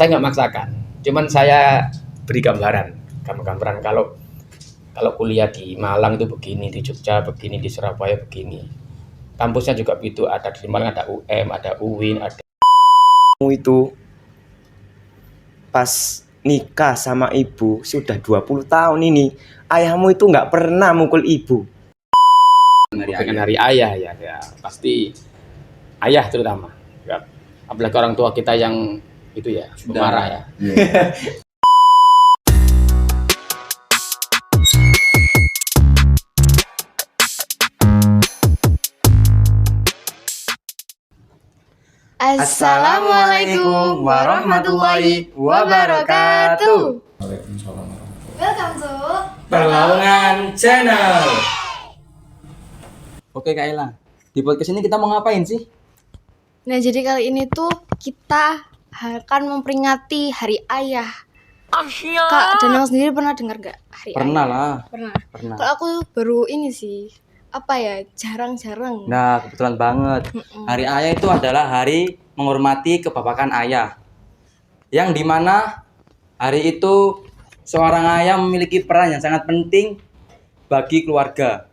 Saya nggak maksakan, cuman saya beri gambaran kalau kuliah di Malang itu begini, di Jogja begini, di Surabaya begini. Kampusnya juga begitu, ada di Malang ada UM, ada UIN, ada itu pas nikah sama ibu sudah 20 tahun ini, ayahmu itu nggak pernah mukul ibu. dengan hari ayah ya pasti ayah terutama. Ya, apalagi orang tua kita yang itu ya marah ya. Assalamualaikum warahmatullahi wabarakatuh. Welcome to Perlawanan Channel. Oke Kak Ella, di podcast ini kita mau ngapain sih? Nah, jadi kali ini tuh kita akan memperingati Hari Ayah. Kak Danang sendiri pernah dengar gak Hari Pernah Ayah? lah. Pernah. Kalau aku baru ini sih, jarang-jarang. Nah, kebetulan banget. Hari Ayah itu adalah hari menghormati kebapakan ayah. Yang dimana hari itu seorang ayah memiliki peran yang sangat penting bagi keluarga.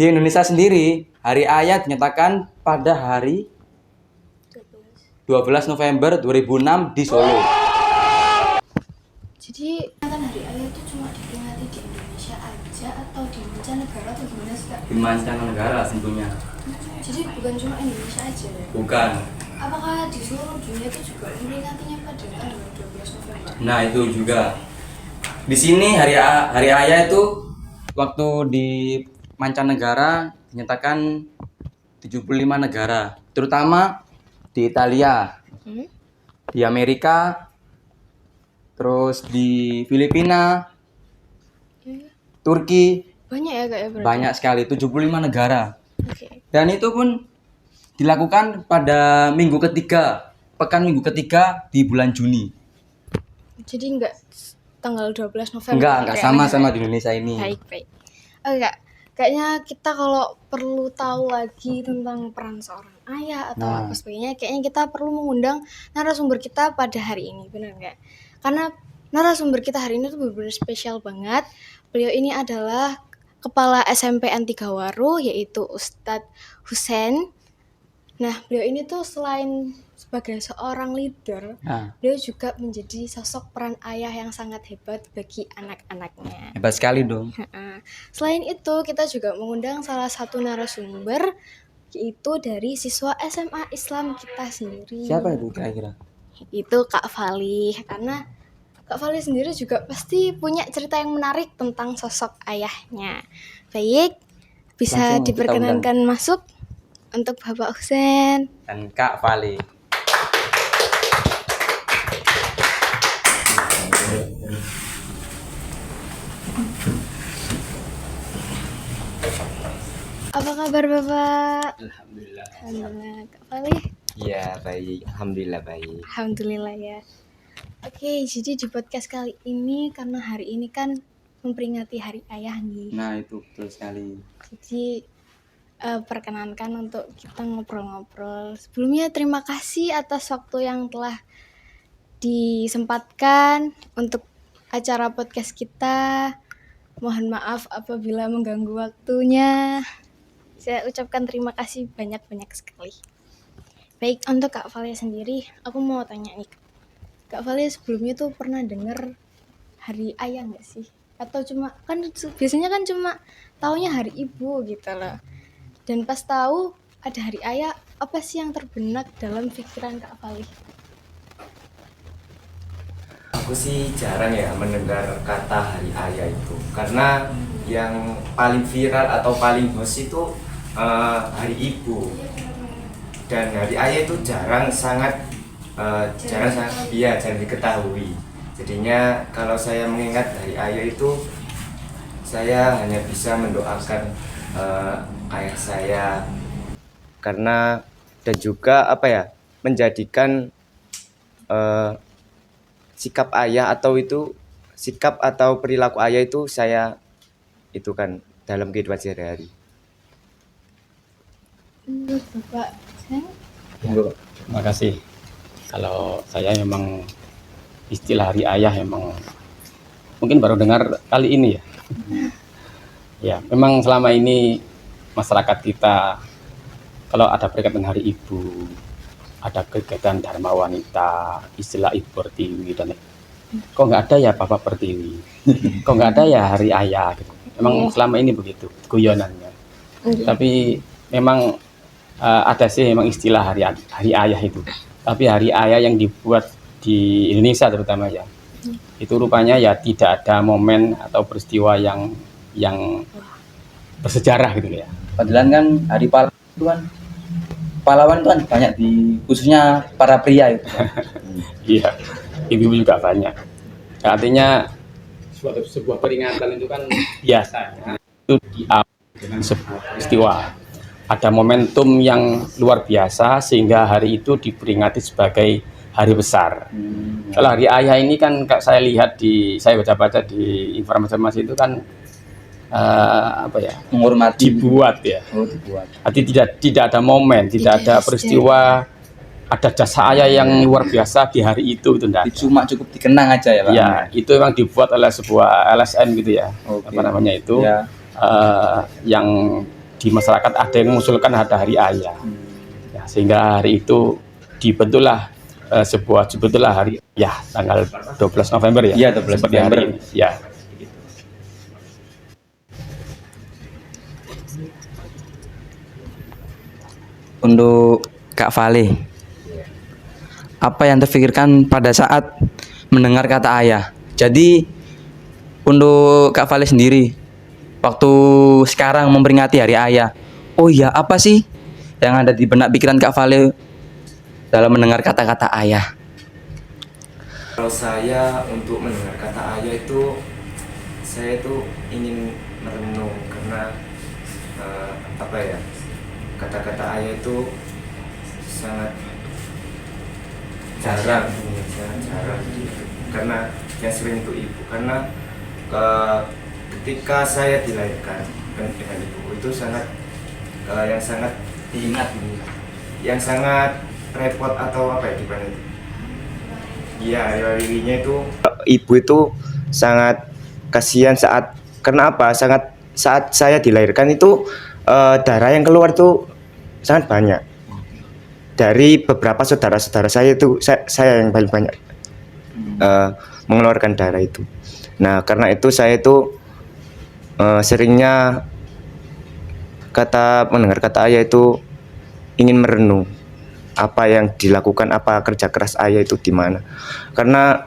Di Indonesia sendiri, Hari Ayah dinyatakan pada hari 12 November 2006 di Solo. Jadi kan Hari Ayah itu cuma diperingati di Indonesia aja atau di mancanegara atau gimana sih Kak? Di mancanegara tentunya. Jadi bukan cuma Indonesia aja ya? Bukan. Apakah di seluruh dunia itu juga memperingatinya pada tanggal 12 November? Nah, itu juga. Di sini hari Ayah itu waktu di mancanegara dinyatakan 75 negara, terutama di Italia, di Amerika, terus di Filipina, Turki. Banyak ya Kak ya berarti? Banyak sekali, 75 negara. Oke. Dan itu pun dilakukan pada pekan minggu ketiga di bulan Juni. Jadi enggak tanggal 12 November? Enggak sama di Indonesia ini. Baik. Oke Kak, kayaknya kita kalau perlu tahu lagi tentang peran seorang ayah atau apa sebagainya, kayaknya kita perlu mengundang narasumber kita pada hari ini, benar nggak? Karena narasumber kita hari ini tuh benar-benar spesial banget. Beliau ini adalah Kepala SMP Antigawaru, yaitu Ustadz Husein. Nah, beliau ini tuh selain sebagai seorang leader, beliau juga menjadi sosok peran ayah yang sangat hebat bagi anak-anaknya. Hebat sekali dong. Selain itu, kita juga mengundang salah satu narasumber, yaitu dari siswa SMA Islam kita sendiri. Siapa itu kira-kira? Itu Kak Fali, karena Kak Fali sendiri juga pasti punya cerita yang menarik tentang sosok ayahnya. Baik, bisa langsung diperkenankan masuk untuk Bapak Husein dan Kak Fali. Apa kabar Bapak? Alhamdulillah. Kak Fali? Ya baik, alhamdulillah baik. Alhamdulillah ya. Oke, jadi di podcast kali ini karena hari ini kan memperingati Hari Ayah nih. Nah, itu betul sekali. Jadi perkenankan untuk kita ngobrol-ngobrol. Sebelumnya terima kasih atas waktu yang telah disempatkan untuk acara podcast kita. Mohon maaf apabila mengganggu waktunya. Saya ucapkan terima kasih banyak-banyak sekali. Baik, untuk Kak Valia sendiri, aku mau tanya nih. Kak Valia sebelumnya tuh pernah dengar Hari Ayah nggak sih? Atau cuma, kan biasanya kan cuma taunya Hari Ibu gitu loh. Dan pas tahu ada Hari Ayah, apa sih yang terbenak dalam pikiran Kak Valia? Aku sih jarang ya mendengar kata Hari Ayah itu, karena yang paling viral atau paling bos itu Hari Ibu, dan Hari Ayah itu jarang diketahui. Jadinya kalau saya mengingat Hari Ayah itu, saya hanya bisa mendoakan ayah saya, karena dan juga menjadikan sikap atau perilaku ayah itu saya itu kan dalam kehidupan sehari-hari. Menurut Bapak, Terima kasih. Kalau saya memang istilah hari ayah memang mungkin baru dengar kali ini ya. Ya, memang selama ini masyarakat kita kalau ada peringatan Hari Ibu, ada kegiatan Dharma Wanita, istilah Ibu Pertiwi dan kok nggak ada ya Bapak Pertiwi, kok nggak ada ya Hari Ayah. Gitu. Memang selama ini begitu guyonannya. Tapi memang ada sih memang istilah hari ayah itu. Tapi hari ayah yang dibuat di Indonesia terutama ya, itu rupanya ya tidak ada momen atau peristiwa yang bersejarah gitu ya. Padahal kan hari pahlawan itu kan, pahlawan itu kan banyak di khususnya para pria itu. Iya, ibu juga banyak. Artinya sebuah peringatan itu kan biasanya itu diawali dengan sebuah peristiwa. Ada momentum yang luar biasa sehingga hari itu diperingati sebagai hari besar. Kalau hari ayah ini kan saya lihat saya baca-baca di informasi itu kan apa ya? Menghormati. Dibuat ya. Oh, dibuat. Artinya tidak ada momen, tidak ada peristiwa, ada jasa ayah yang luar biasa di hari itu enggak. Cuma cukup dikenang aja ya Pak. Ya, itu memang dibuat oleh sebuah LSM gitu ya. Oke. Apa namanya itu? Ya. Yang di masyarakat ada yang mengusulkan ada hari ayah. Ya, sehingga hari itu dibentuklah sebetulnya hari ya tanggal 12 November ya. Iya, 12 Seperti November. hari ini. Ya. Untuk Kak Vale, apa yang terpikirkan pada saat mendengar kata ayah? Jadi untuk Kak Vale sendiri, waktu sekarang memperingati hari ayah, oh iya apa sih yang ada di benak pikiran Kak Vale dalam mendengar kata-kata ayah? Kalau saya untuk mendengar kata ayah itu, saya itu ingin merenung karena apa ya, kata-kata ayah itu sangat jarang karena yang sering itu ibu, karena ketika saya dilahirkan dengan ibu itu sangat yang sangat diingat, yang sangat repot atau apa ya gimana itu? Iya, hari-harinya itu ibu itu sangat kasihan karena apa? Saat saya dilahirkan itu darah yang keluar tuh sangat banyak. Dari beberapa saudara-saudara saya itu saya yang paling banyak mengeluarkan darah itu. Nah, karena itu saya itu seringnya mendengar kata ayah itu ingin merenung apa yang dilakukan, apa kerja keras ayah itu di mana. Karena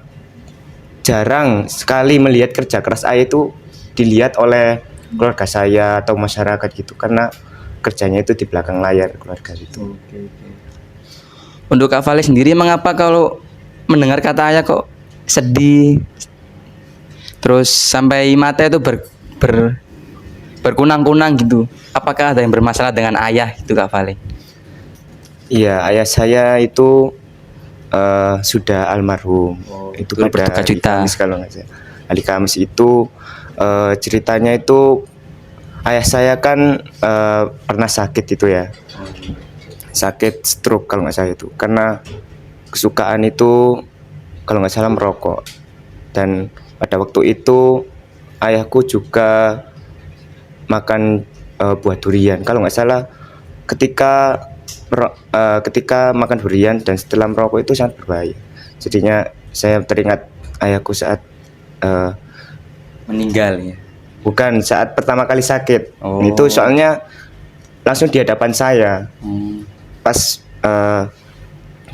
jarang sekali melihat kerja keras ayah itu dilihat oleh keluarga saya atau masyarakat gitu, karena kerjanya itu di belakang layar keluarga itu. Untuk Kak Vale sendiri, mengapa kalau mendengar kata ayah kok sedih, terus sampai mata itu berkunang-kunang gitu? Apakah ada yang bermasalah dengan ayah itu Kak Vale? Iya, ayah saya itu sudah almarhum. Itu turut pada berduka hari cita. Kamis kalau nggak salah. Hari Kamis itu ceritanya itu ayah saya kan pernah sakit itu ya, sakit stroke kalau nggak salah itu, karena kesukaan itu kalau nggak salah merokok. Dan pada waktu itu ayahku juga makan buah durian kalau nggak salah. Ketika makan durian dan setelah merokok itu sangat berbahaya. Jadinya saya teringat ayahku saat Meninggal ya. bukan saat pertama kali sakit. Oh. Itu soalnya langsung di hadapan saya. Pas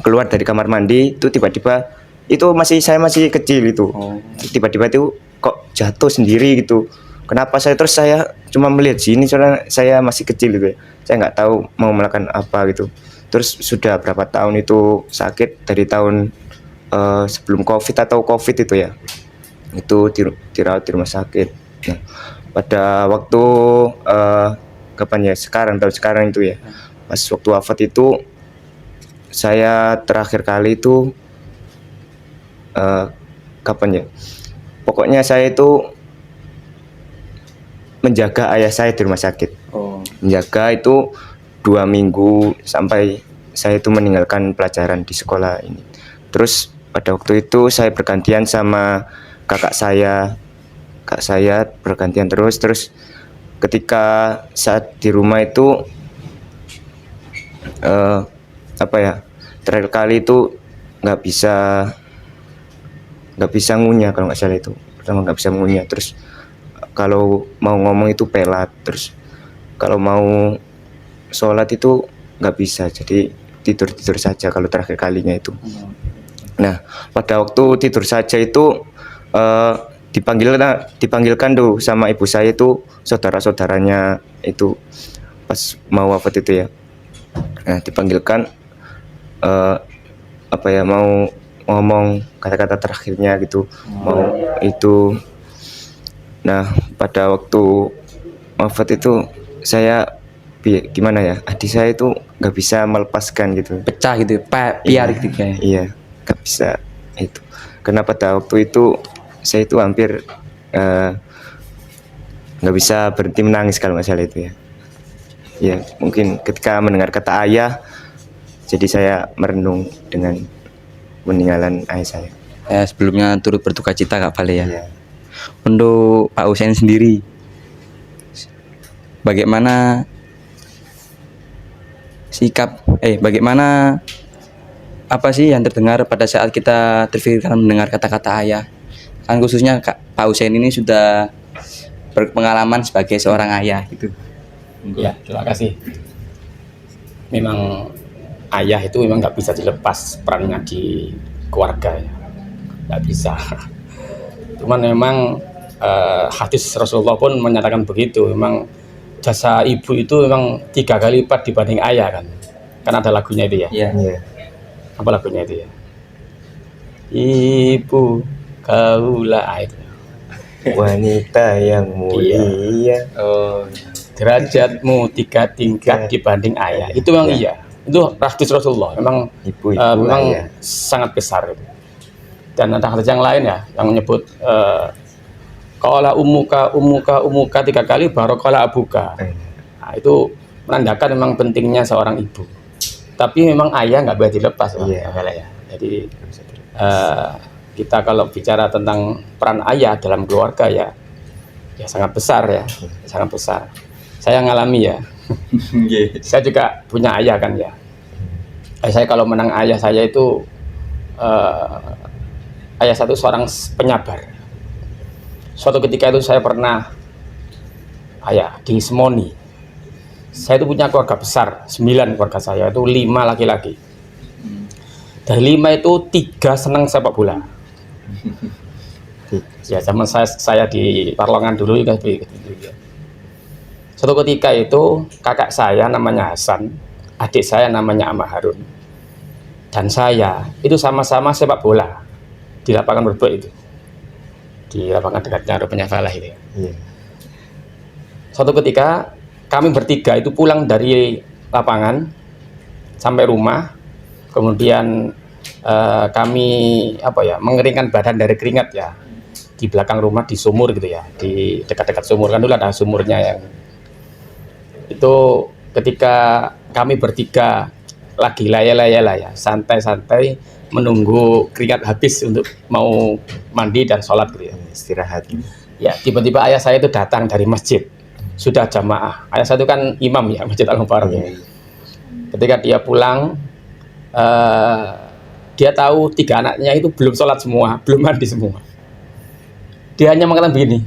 keluar dari kamar mandi itu tiba-tiba itu saya masih kecil itu. Tiba-tiba itu kok jatuh sendiri gitu. Kenapa saya cuma melihat sini soalnya saya masih kecil gitu ya. Saya nggak tahu mau melakukan apa gitu. Terus sudah berapa tahun itu sakit, dari tahun sebelum COVID atau COVID itu ya. Itu dirawat di rumah sakit. Nah, pada waktu kapan ya, tahun sekarang itu ya. Pas waktu wafat itu saya terakhir kali itu kapan ya. Pokoknya saya itu menjaga ayah saya di rumah sakit. Menjaga itu 2 minggu sampai saya itu meninggalkan pelajaran di sekolah ini. Terus pada waktu itu saya bergantian sama kakak saya bergantian terus ketika saat di rumah itu apa ya, terakhir kali itu nggak bisa ngunyah kalau nggak salah, itu pertama nggak bisa ngunyah. Terus kalau mau ngomong itu pelat, terus kalau mau sholat itu nggak bisa, jadi tidur saja kalau terakhir kalinya itu. Nah, pada waktu tidur saja itu dipanggilkan tuh sama ibu saya itu, saudara-saudaranya itu pas mau wafat itu ya. Nah, dipanggilkan apa ya, mau ngomong kata-kata terakhirnya gitu, mau itu. Nah, pada waktu wafat itu saya gimana ya, adik saya itu nggak bisa melepaskan gitu. Pecah gitu, piar gitu kayak. Iya, nggak bisa itu. Karena pada waktu itu saya itu hampir nggak bisa berhenti menangis kalau nggak salah itu ya. Ya, mungkin ketika mendengar kata ayah, jadi saya merenung dengan peninggalan ayah saya. Sebelumnya turut berduka cita Kak Vale ya. Iya. Untuk Pak Husain sendiri, bagaimana bagaimana apa sih yang terdengar pada saat kita terfikirkan mendengar kata-kata ayah? Kan khususnya Pak Husain ini sudah berpengalaman sebagai seorang ayah gitu. Ya, terima kasih. Memang ayah itu memang nggak bisa dilepas perannya di keluarga ya, nggak bisa. Cuman memang hadis Rasulullah pun menyatakan begitu. Memang jasa ibu itu memang 3 kali lipat dibanding ayah kan. Kan ada lagunya itu ya. Iya. Apa lagunya itu ya? Ibu kaulah itu. Wanita yang mulia. Oh, derajatmu 3 tingkat dibanding ayah. Itu memang iya. Itu hadis Rasulullah. Memang Ibu memang ayah. sangat besar itu. Dan ada hadis yang lain ya, yang menyebut qala umuka 3 kali baru qala abuka. Nah, itu menandakan memang pentingnya seorang ibu. Tapi memang ayah nggak boleh dilepas ya. Jadi kita kalau bicara tentang peran ayah dalam keluarga ya sangat besar ya, sangat besar. Saya ngalami ya. Saya juga punya ayah kan ya. Saya kalau menang ayah saya itu ayah saya itu seorang penyabar. Suatu ketika itu saya pernah di Semoni. Saya itu punya keluarga besar, 9 keluarga saya, itu 5 laki-laki. Dari 5 itu 3 senang sepak bola. Ya zaman saya di Parlongan dulu kan begitu. Suatu ketika itu kakak saya namanya Hasan, adik saya namanya Ahmad Harun, dan saya itu sama-sama sepak bola di lapangan Merbek itu, di lapangan dekatnya Rupanya Falah itu. Iya. Suatu ketika kami bertiga itu pulang dari lapangan sampai rumah, kemudian kami mengeringkan badan dari keringat ya di belakang rumah di sumur gitu ya, di dekat-dekat sumur kan dulu ada sumurnya yang itu. Ketika kami bertiga lagi layah-layah ya, santai-santai menunggu keringat habis untuk mau mandi dan sholat gitu ya, Istirahat. ya tiba-tiba ayah saya itu datang dari masjid, sudah jamaah. Ayah saya itu kan imam ya, Masjid Al-Mubarak ya. Ketika dia pulang, dia tahu 3 anaknya itu belum sholat semua, belum mandi semua. Dia hanya mengatakan begini,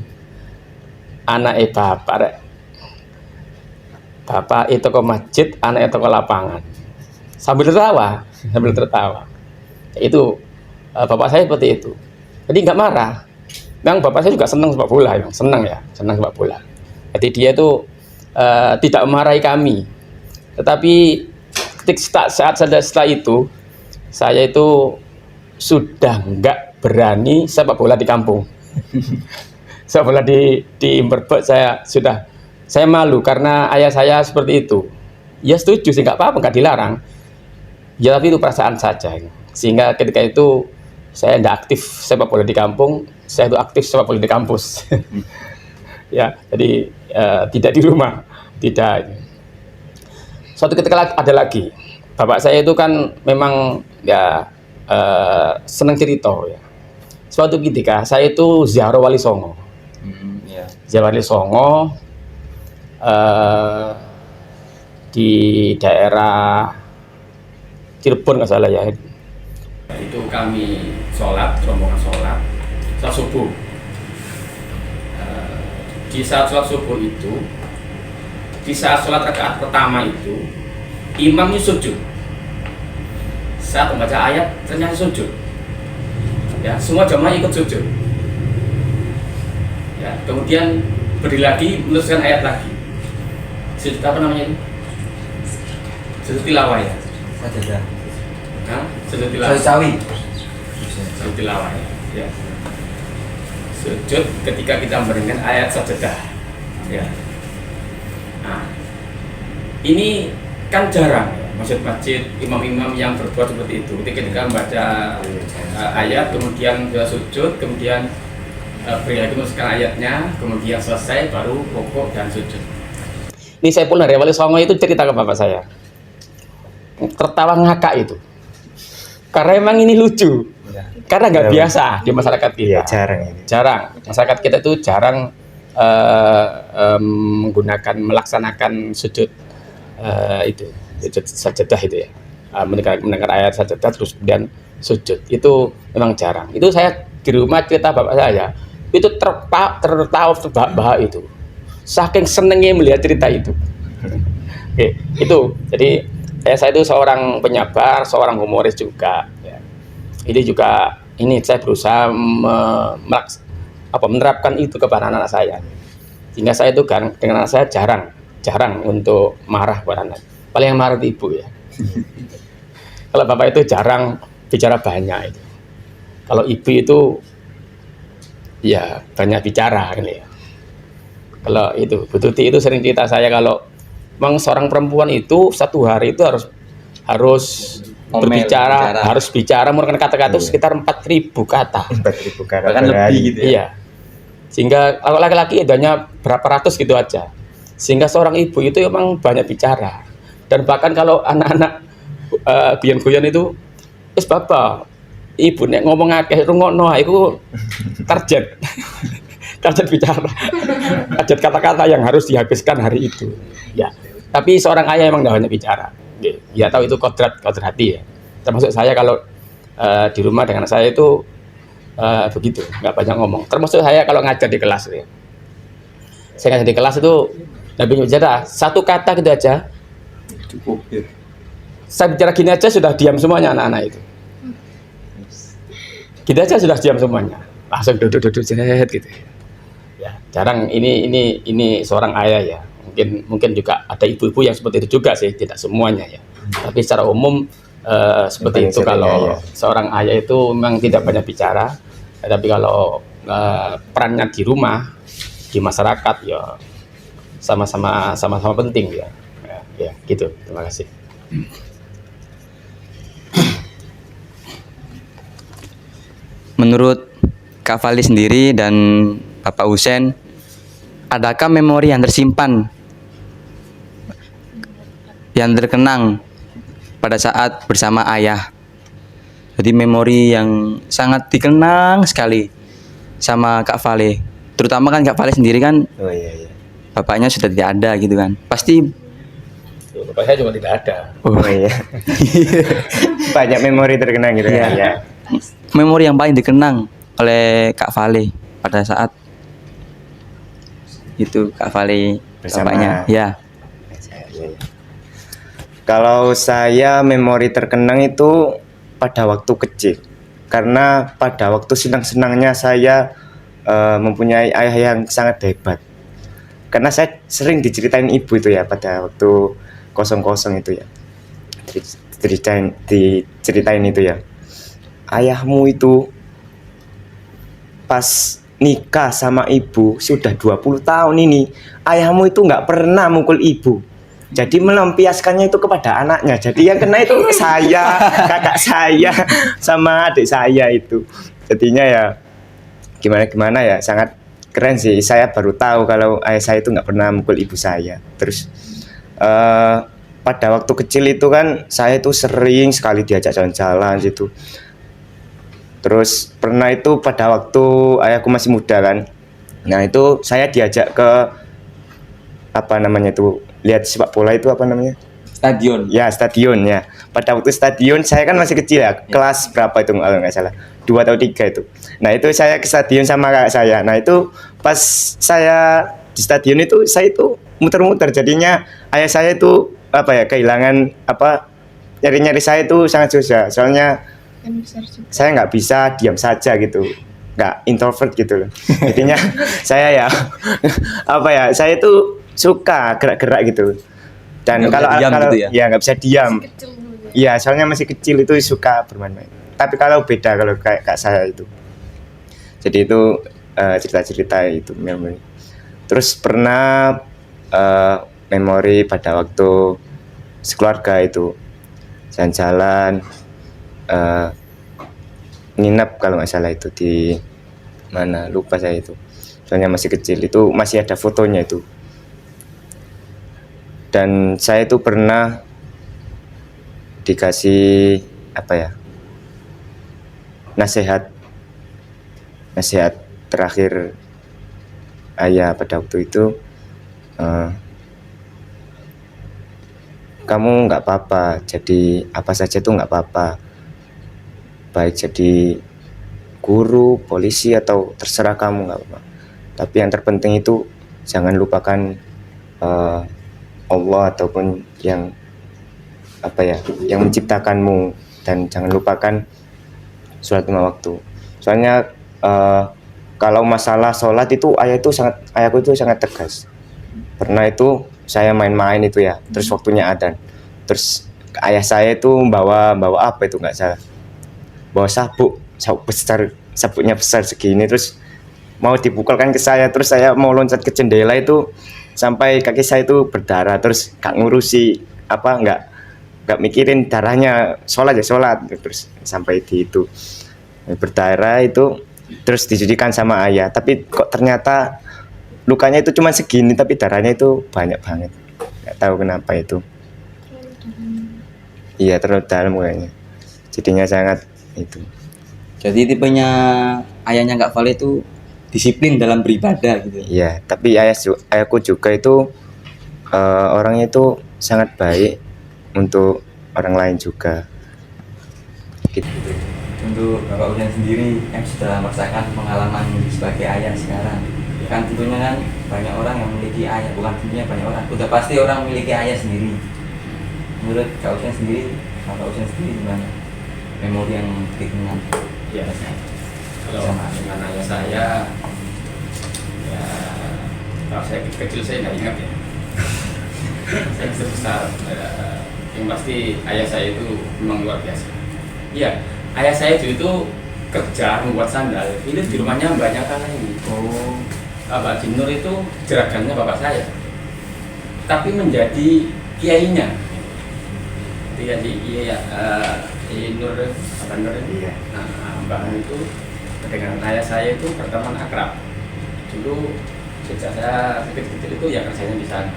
anak bapak itu ke masjid, anak itu ke lapangan, sambil tertawa. Itu bapak saya seperti itu. Jadi nggak marah. Memang bapak saya juga senang sepak bola, senang sepak bola. Jadi dia itu tidak memarahi kami. Tetapi saat setelah itu, saya itu sudah nggak berani sepak bola di kampung. Sepak bola di Merbek saya malu karena ayah saya seperti itu. Ya setuju sih, nggak apa-apa, nggak dilarang. Ya tapi itu perasaan saja. Sehingga ketika itu saya tidak aktif sepak bola di kampung, saya itu aktif sepak bola di kampus. Ya, jadi tidak di rumah, tidak. Suatu ketika ada lagi, bapak saya itu kan memang ya senang cerita ya. Suatu ketika saya itu ziarah Wali Songo. Ya. Ziarah Wali Songo di daerah Cirebon nggak salah ya. Itu kami rombongan sholat subuh. Di saat sholat subuh itu, di saat sholat rakaat pertama itu, imamnya sujud. Saat membaca ayat ternyata sujud. Ya, semua jamaah ikut sujud. Ya, kemudian berdiri lagi, meneruskan ayat lagi. Sujud apa namanya itu? Sujud tilawah ya. Sajadah. Hah? Sujud tilawah. Sujud tilawah ya. Sujud ketika kita mendengar ayat sajadah. Ya. Nah, ini kan jarang ya, masjid-masjid imam-imam yang berbuat seperti itu. Ketika membaca ayat, kemudian dia sujud, kemudian beri lagi meneruskan ayatnya, kemudian selesai baru rukuk dan sujud. Ini saya pun dari Wali Songo itu cerita ke bapak saya, tertawa ngakak itu, karena emang ini lucu, karena nggak biasa di masyarakat kita. Iya, jarang ini. Jarang, masyarakat kita itu jarang melaksanakan sujud itu sujud sajadah itu ya, mendengar ayat sajadah terus kemudian sujud, itu memang jarang. Itu saya di rumah cerita bapak saya itu tertawa terbahak-bahak itu, saking senengnya melihat cerita itu. Oke, itu jadi saya itu seorang penyabar, seorang humoris juga ya. Ini juga saya berusaha menerapkan itu kepada anak-anak saya, sehingga saya itu kan dengan anak saya jarang untuk marah kepada anak. Paling yang marah itu ibu ya. Kalau bapak itu jarang bicara banyak itu. Kalau ibu itu ya banyak bicara kan ya. Kalau itu Bu Tuti itu sering cerita saya kalau memang seorang perempuan itu satu hari itu harus berbicara, harus bicara menggunakan kata-kata sekitar 4.000 kata. 4.000 kata. Bahkan lebih gitu ya. Iya. Sehingga kalau laki-laki itu hanya berapa ratus gitu aja. Sehingga seorang ibu itu memang banyak bicara. Dan bahkan kalau anak-anak guyon-guyon itu, wis bapak, ibu nek ngomong akeh rungokno iku target. Target bicara. Target kata-kata yang harus dihabiskan hari itu. Ya. Tapi seorang ayah memang tidak banyak bicara. Ya tahu itu kodrat hati ya. Termasuk saya kalau di rumah dengan saya itu begitu, nggak banyak ngomong. Termasuk saya kalau ngajar di kelas ya. Saya ngajar di kelas itu lebih bicara satu kata gitu aja. Cukup ya. Saya bicara gini aja sudah diam semuanya anak-anak itu. Gitu aja sudah diam semuanya. Langsung duduk jenet gitu. Ya, jarang ini seorang ayah ya. Mungkin juga ada ibu-ibu yang seperti itu juga sih, tidak semuanya ya. Tapi secara umum seperti itu kalau seorang ayah itu memang tidak banyak bicara. Tapi kalau perannya di rumah, di masyarakat ya sama-sama penting ya. Ya, gitu. Terima kasih. Menurut Kak Fali sendiri dan Bapak Husein, adakah memori yang tersimpan, yang terkenang pada saat bersama ayah? Jadi memori yang sangat dikenang sekali sama Kak Fali. Terutama kan Kak Fali sendiri kan, Oh iya. bapaknya sudah tidak ada gitu kan. Pasti Bapak saya juga tidak ada. Oh iya. Banyak memori terkenang gitu kan ya. memori yang paling dikenang oleh Kak Fali pada saat itu Kak Fali Bersama. bapaknya. Ya. Kalau saya memori terkenang itu pada waktu kecil. Karena pada waktu senang-senangnya saya mempunyai ayah yang sangat hebat. Karena saya sering diceritain ibu itu ya pada waktu kosong-kosong itu ya. Diceritain itu ya. Ayahmu itu pas nikah sama ibu sudah 20 tahun ini, ayahmu itu nggak pernah mukul ibu. Jadi melampiaskannya itu kepada anaknya. Jadi yang kena itu saya, kakak saya, sama adik saya itu. Jadinya ya gimana ya, sangat keren sih. Saya baru tahu kalau ayah saya itu nggak pernah mukul ibu saya. Terus pada waktu kecil itu kan saya itu sering sekali diajak jalan-jalan gitu. Terus pernah itu pada waktu ayahku masih muda kan. Nah itu saya diajak ke apa namanya itu, lihat sepak bola itu apa namanya? Stadion. Ya stadion ya. Pada waktu stadion saya kan masih kecil ya, kelas berapa itu kalau nggak salah, 2 atau 3 itu. Nah itu saya ke stadion sama kakak saya. Nah itu pas saya di stadion itu saya itu muter-muter, jadinya ayah saya itu apa ya, kehilangan apa, nyari-nyari saya itu sangat susah. Soalnya Kan besar juga. saya nggak bisa diam saja gitu, nggak introvert gitu loh. Jadinya saya ya apa ya, saya itu suka gerak-gerak gitu. Dan Nggak kalau bisa diam kalau gitu ya? ya nggak bisa diam. Kecil dulu ya. Iya, soalnya masih kecil itu suka bermain-main. Tapi kalau beda kalau kayak kak saya itu. Jadi itu cerita-cerita itu memori. Terus pernah memori pada waktu sekeluarga itu jalan-jalan, nginep kalau nggak salah itu di mana, lupa saya itu. Soalnya masih kecil, itu masih ada fotonya itu. Dan saya itu pernah dikasih apa ya, nasihat terakhir ayah pada waktu itu, kamu nggak apa-apa jadi apa saja tuh nggak apa-apa, baik jadi guru, polisi atau terserah kamu, nggak apa-apa, tapi yang terpenting itu jangan lupakan Allah ataupun yang apa ya, yang menciptakanmu, dan jangan lupakan sholat 5 waktu. Soalnya kalau masalah sholat itu ayahku itu sangat tegas. Pernah itu saya main-main itu ya, terus waktunya adzan, terus ayah saya itu bawa apa itu nggak salah, bawa sabuk besar, sabuknya besar segini, terus mau dipukulkan ke saya, terus saya mau loncat ke jendela itu sampai kaki saya itu berdarah, terus gak ngurusi apa, nggak mikirin darahnya, sholat ya sholat, terus sampai di itu berdarah itu, terus dicucikan sama ayah, tapi kok ternyata lukanya itu cuma segini tapi darahnya itu banyak banget, nggak tahu kenapa itu. Iya terlalu dalam kayaknya, jadinya sangat itu. Jadi tipenya ayahnya Kak Vale itu disiplin dalam beribadah gitu. Iya, tapi ayahku juga itu orangnya itu sangat baik untuk orang lain juga. Gitu. Untuk Bapak Udan sendiri yang sudah merasakan pengalaman sebagai ayah sekarang, kan tentunya kan banyak orang yang memiliki ayah, bukan tentunya banyak orang, udah pasti orang memiliki ayah sendiri. Menurut Kak Udan sendiri, Bapak Udan sendiri gimana memori yang dikenang? Ya, kalau dengan ayah saya, ya kalau saya kecil saya nggak ingat ya. Saya besar, yang pasti ayah saya itu memang luar biasa. Iya, ayah saya itu kerja membuat sandal, ini di rumahnya banyak kan ini. Oh, Bapak Jinur itu jeragannya bapak saya, tapi menjadi kiainya. Jadi Kiai Nur, apa Nur ini? Iya. Nah, Mbak Nur itu dengan ayah saya itu berteman akrab. Dulu sejak saya kecil-kecil itu ya kerjanya di sana.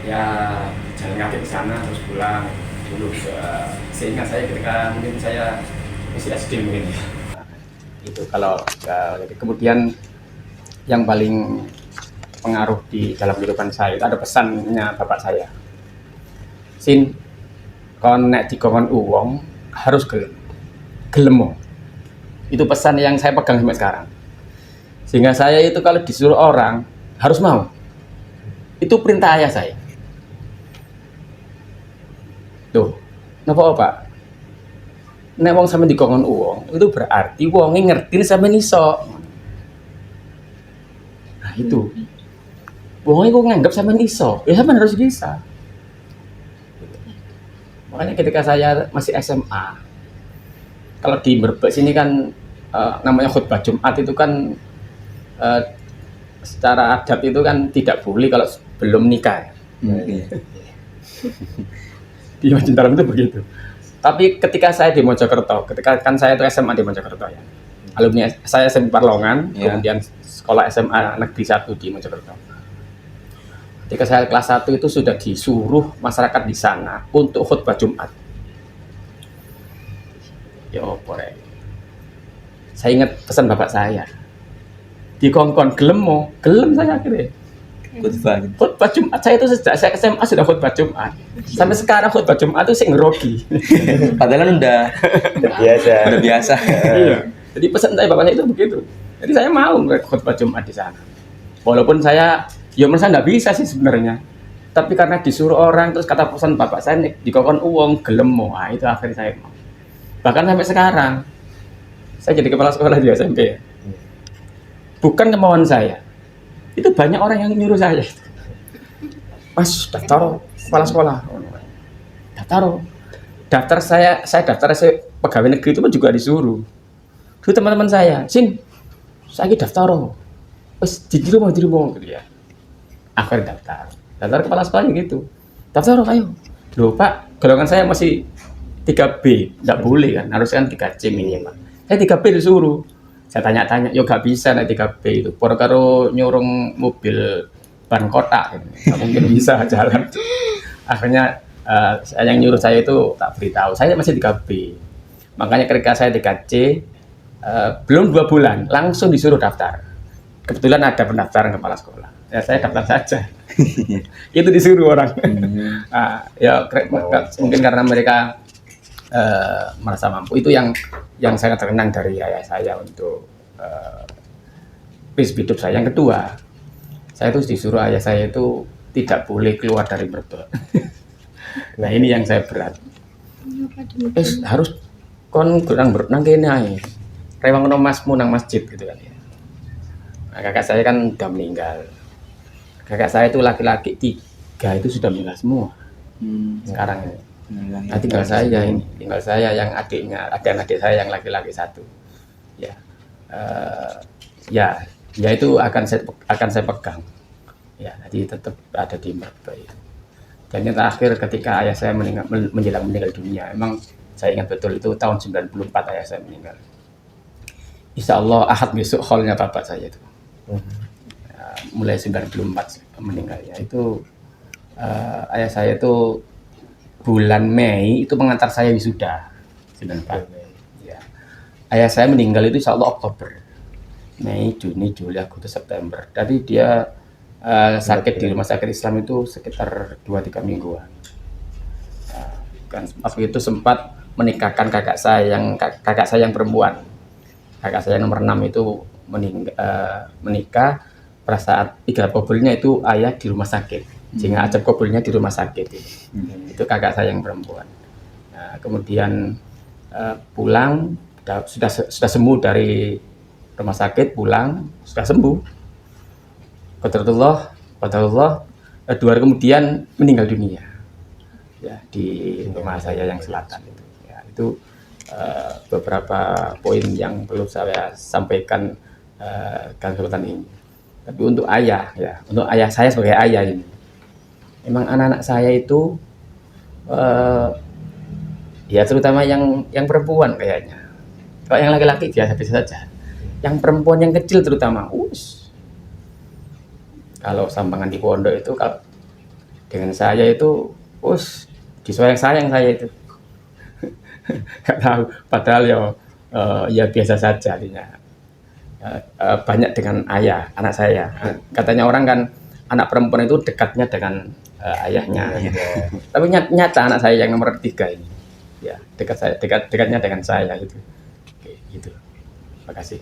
Ya jalan kaki ke sana terus pulang. Dulu seingat saya ketika mungkin saya masih SD mungkin ya. Itu kalau kemudian yang paling pengaruh di dalam kehidupan saya itu ada pesannya bapak saya. Sin kon nek dikongkon uwong harus gelem. Itu pesan yang saya pegang sampai sekarang. Sehingga saya itu kalau disuruh orang harus mau. Itu perintah ayah saya. Tuh, napa Pak? Nek wong sampe dikongkon uwong, itu berarti wonge ngerti sampe iso. Nah, itu. Wonge kok nganggap sampe iso, ya sampe harus bisa. Makanya ketika saya masih SMA, kalau di Brebes ini kan namanya khutbah Jumat itu kan secara adat itu kan tidak boleh kalau belum nikah. iya. Di Majentaram itu begitu. Tapi ketika saya di Mojokerto, ketika kan saya itu SMA di Mojokerto ya, alumni saya SMP Parlongan, Ya. kemudian sekolah SMA Negeri 1 di Mojokerto. Ketika saya kelas 1 itu sudah disuruh masyarakat di sana untuk khutbah Jumat. Ya opo rek. Saya ingat pesan bapak saya. Dikongkon gelem saya akhirnya. Khutbah gitu. Khutbah Jumat saya itu sejak saya SMA sudah khutbah Jumat. Sampai sekarang khutbah Jumat itu sing ngerogi. Padahal kan udah Biasa. biasa. Iya. Jadi pesan saya bapak saya itu begitu. Jadi saya mau khutbah Jumat di sana. Walaupun saya merasa nggak bisa sih sebenarnya. Tapi karena disuruh orang terus kata pesan bapak saya dikongkon uang gelem mau. Itu akhirnya saya mau. Bahkan sampai sekarang saya jadi kepala sekolah di SMP. Bukan kemauan saya. Itu banyak orang yang nyuruh saya. Mas, daftar kepala sekolah. Daftar saya daftar pegawai negeri itu pun juga disuruh. Dulu teman-teman saya, Sin, saya daftar. Wes di rumah gitu ya. Akhirnya daftar kepala sekolah gitu. Daftar ayo. Loh Pak, golongan saya masih 3B, nggak boleh kan, harus kan 3C minimal. Saya 3B disuruh. Saya tanya-tanya, yo gak bisa naik 3B itu. Poro karo nyurung mobil ban kotak, nggak mungkin bisa jalan. Akhirnya yang nyuruh saya itu tak beritahu, saya masih 3B. Makanya ketika saya 3C, belum 2 bulan, langsung disuruh daftar. Kebetulan ada pendaftaran kepala sekolah. Ya saya daftar saja. Itu disuruh orang. Mungkin karena mereka merasa mampu. Itu yang sangat terkenang dari ayah saya untuk prinsip hidup saya. Yang kedua, saya itu disuruh ayah saya itu tidak boleh keluar dari mertua. Nah ini yang saya berat. Harus kon kurang nang kene ae. Rewang masmu nang masjid gitu kan ya. Nah, kakak saya kan udah meninggal. Kakak saya itu laki-laki 3 itu sudah meninggal semua. Sekarang ini. Nah, tinggal saya yang adiknya, adik saya yang laki-laki 1. Ya itu akan saya pegang. Ya, jadi tetap ada di mertua. Dan yang terakhir ketika ayah saya menjelang meninggal dunia, emang saya ingat betul itu tahun 94 ayah saya meninggal. Insya Allah Ahad besok haulnya bapak saya itu. Mulai 94 meninggalnya itu ayah saya itu bulan Mei itu mengantar saya wisuda 94. Ya. Ayah saya meninggal itu insya Allah Oktober, Mei, Juni, Juli, Agustus, September. Jadi dia sakit di rumah sakit Islam itu sekitar 2-3 mingguan. Kan waktu itu sempat menikahkan kakak saya yang perempuan. Kakak saya nomor 6 itu menikah pada saat ijab kabulnya itu ayah di rumah sakit. Sehingga ijab kabulnya di rumah sakit itu kakak saya yang perempuan. Nah, kemudian pulang sudah sembuh dari rumah sakit, pulang sudah sembuh. Qadarullah 2 hari kemudian meninggal dunia. Ya, di rumah saya yang selatan itu. Ya, itu beberapa poin yang perlu saya sampaikan kesempatan ini. Tapi untuk ayah saya sebagai ayah ini, memang anak-anak saya itu ya terutama yang perempuan kayaknya. Kalau yang laki-laki biasa-biasa saja. Yang perempuan yang kecil terutama, kalau sambangan di pondok itu kalau dengan saya itu, disayang-sayang saya itu. Gak tahu, padahal ya biasa saja artinya. Banyak dengan ayah, anak saya. Katanya orang kan anak perempuan itu dekatnya dengan ayahnya. Gitu. Tapi nyata anak saya yang nomor 3 ini, ya dekatnya dengan saya gitu. Oke, gitu. Terima kasih.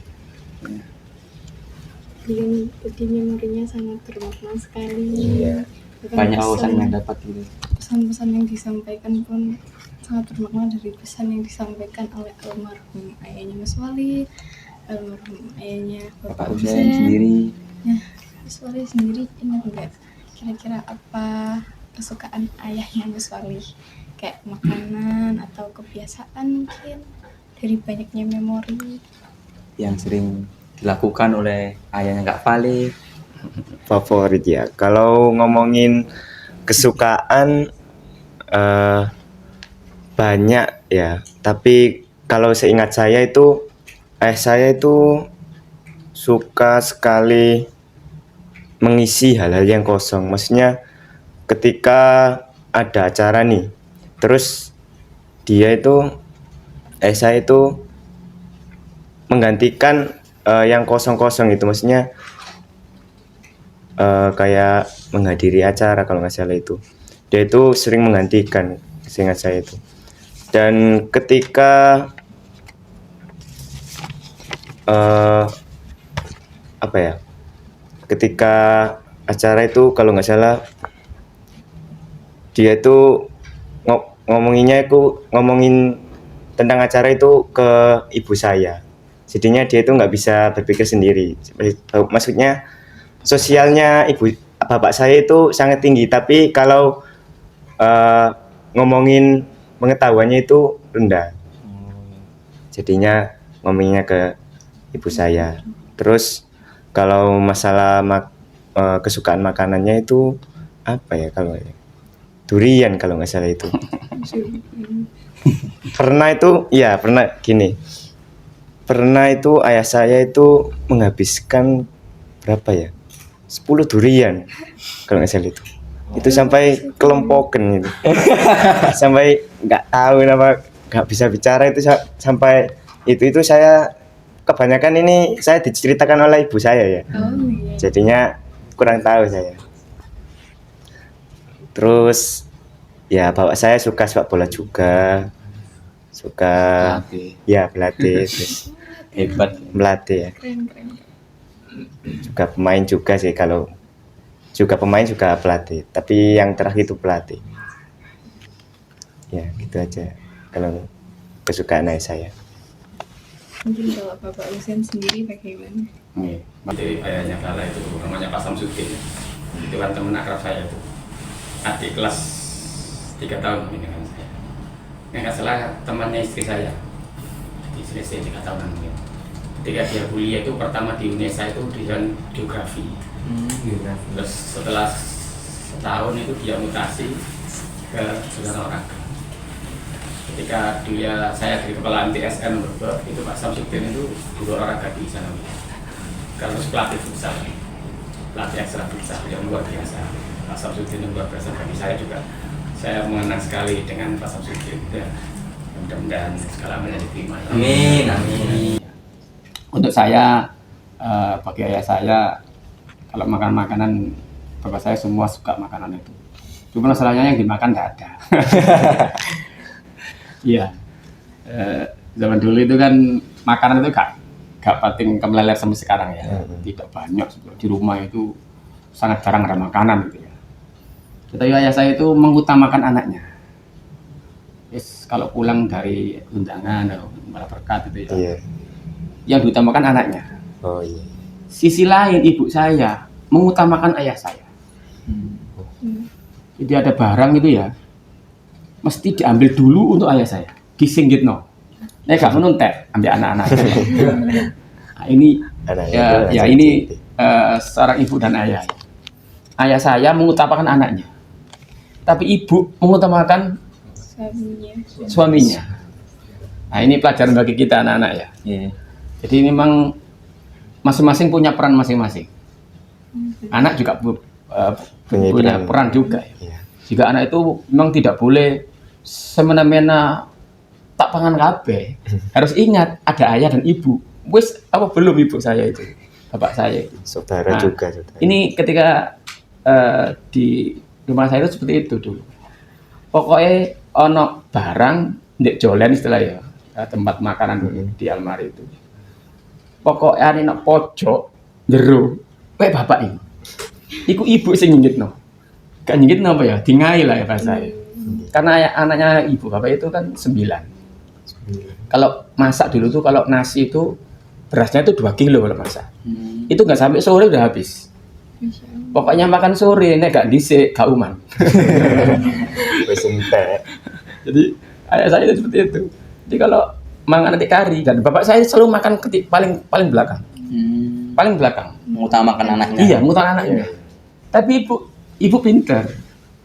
Jadi memorinya sangat bermakna sekali. Iya. Banyak wawasan yang dapat gitu. Pesan-pesan yang disampaikan pun sangat bermakna dari pesan yang disampaikan oleh almarhum ayahnya Mas Wali, almarhum ayahnya Bapak Hussein Hussein sendiri. Nah, Mas Wali sendiri ingat nggak kira-kira apa kesukaan ayahnya Mas Wali? Kayak makanan atau kebiasaan mungkin dari banyaknya memori Yang sering dilakukan oleh ayahnya Kak Vale. Favorit ya. Kalau ngomongin kesukaan banyak ya. Tapi kalau seingat saya itu saya itu suka sekali mengisi hal-hal yang kosong. Maksudnya ketika ada acara nih, terus saya itu menggantikan yang kosong-kosong itu, maksudnya kayak menghadiri acara kalau nggak salah itu. Dia itu sering menggantikan, seingat saya itu. Dan ketika apa ya? Ketika acara itu kalau nggak salah dia itu ngomongin tentang acara itu ke ibu saya. Jadinya dia itu nggak bisa berpikir sendiri. Maksudnya sosialnya bapak saya itu sangat tinggi, tapi kalau ngomongin pengetahuannya itu rendah. Jadinya ngomonginnya ke ibu saya. Terus kalau masalah kesukaan makanannya itu apa ya, kalau durian kalau nggak salah itu. Pernah gini. Pernah itu ayah saya itu menghabiskan berapa ya? 10 durian kalau nggak salah itu. Itu sampai kelompokan gitu. Sampai nggak tahu kenapa nggak bisa bicara itu, sampai itu saya kebanyakan ini saya diceritakan oleh ibu saya ya. Jadinya kurang tahu saya. Terus ya bapak saya suka sepak bola juga. Suka pelatih terus Hebat. melatih ya. Juga pemain juga sih, kalau juga pemain juga pelatih, tapi yang terakhir itu pelatih. Ya gitu aja kalau kesukaan ayah saya. Mungkin kalau Bapak Lucian sendiri bagaimana? Jadi ayahnya Kala itu namanya Pak Samsudin. Itu kan teman akrab saya itu. Adik kelas 3 tahun ini kan saya. Nggak salah temannya istri saya. Jadi selesai 3 tahun mungkin. Ketika dia kuliah itu pertama di Unesa itu di geografi. Terus setelah setahun itu dia mutasi ke jurusan olahraga. Ketika saya dari kepala MTSN nomor 2, itu Pak Samsudin itu guru olahraga di sana. Kalau pelatih futsal, pelatih ekstra futsal yang luar biasa. Pak Samsudin yang luar biasa bagi saya juga. Saya mengenang sekali dengan Pak Samsudin. Ya, mudah-mudahan segalanya diterima. Amin, amin. Untuk saya, bagi ayah saya, kalau makan makanan, bapak saya semua suka makanan itu. Cuma masalahnya yang dimakan nggak ada. Iya, zaman dulu itu kan makanan itu gak penting kemeleler sampai sekarang ya. Tidak banyak, di rumah itu sangat jarang ada makanan gitu ya. Tetapi ayah saya itu mengutamakan anaknya. Kalau pulang dari undangan atau malah berkat itu ya, yang diutamakan anaknya. Oh iya. Sisi lain ibu saya mengutamakan ayah saya. Jadi ada barang itu ya, mesti diambil dulu untuk ayah saya, disinggitno. Gak menuntek, ambil anak-anak. Nah, ini ini seorang ibu dan ayah. Ayah saya mengutamakan anaknya, tapi ibu mengutamakan suaminya. Nah, ini pelajaran bagi kita anak-anak ya. Jadi memang masing-masing punya peran masing-masing. Anak juga punya peran juga. Jika anak itu memang tidak boleh semena-mena tak pangan kabeh. Harus ingat ada ayah dan ibu. Belum ibu saya itu, bapak saya itu. Saudara juga. Saudara. Ini ketika di rumah saya itu seperti itu dulu. Pokoknya ono barang ndek jolen istilah ya, tempat makanan di almari itu. Pokoknya ini nak pojok jero, bapak ini. Iku ibu sing nyinggitno. Gak nyinggitno apa ya? Dingai lah ya bahasa saya. Karena anaknya ibu bapak itu kan 9. Kalau masak dulu tuh kalau nasi itu berasnya itu 2 kilo kalau masak. Itu nggak sampai sore udah habis. Pokoknya makan sore, nek gak dhisik gak uman. Wis entek. Jadi ayah saya itu seperti itu. Jadi kalau mangan nanti kari, dan bapak saya selalu makan paling belakang. Paling belakang. Mengutamakan anaknya. Iya, mengutamakan anaknya. Tapi ibu pinter.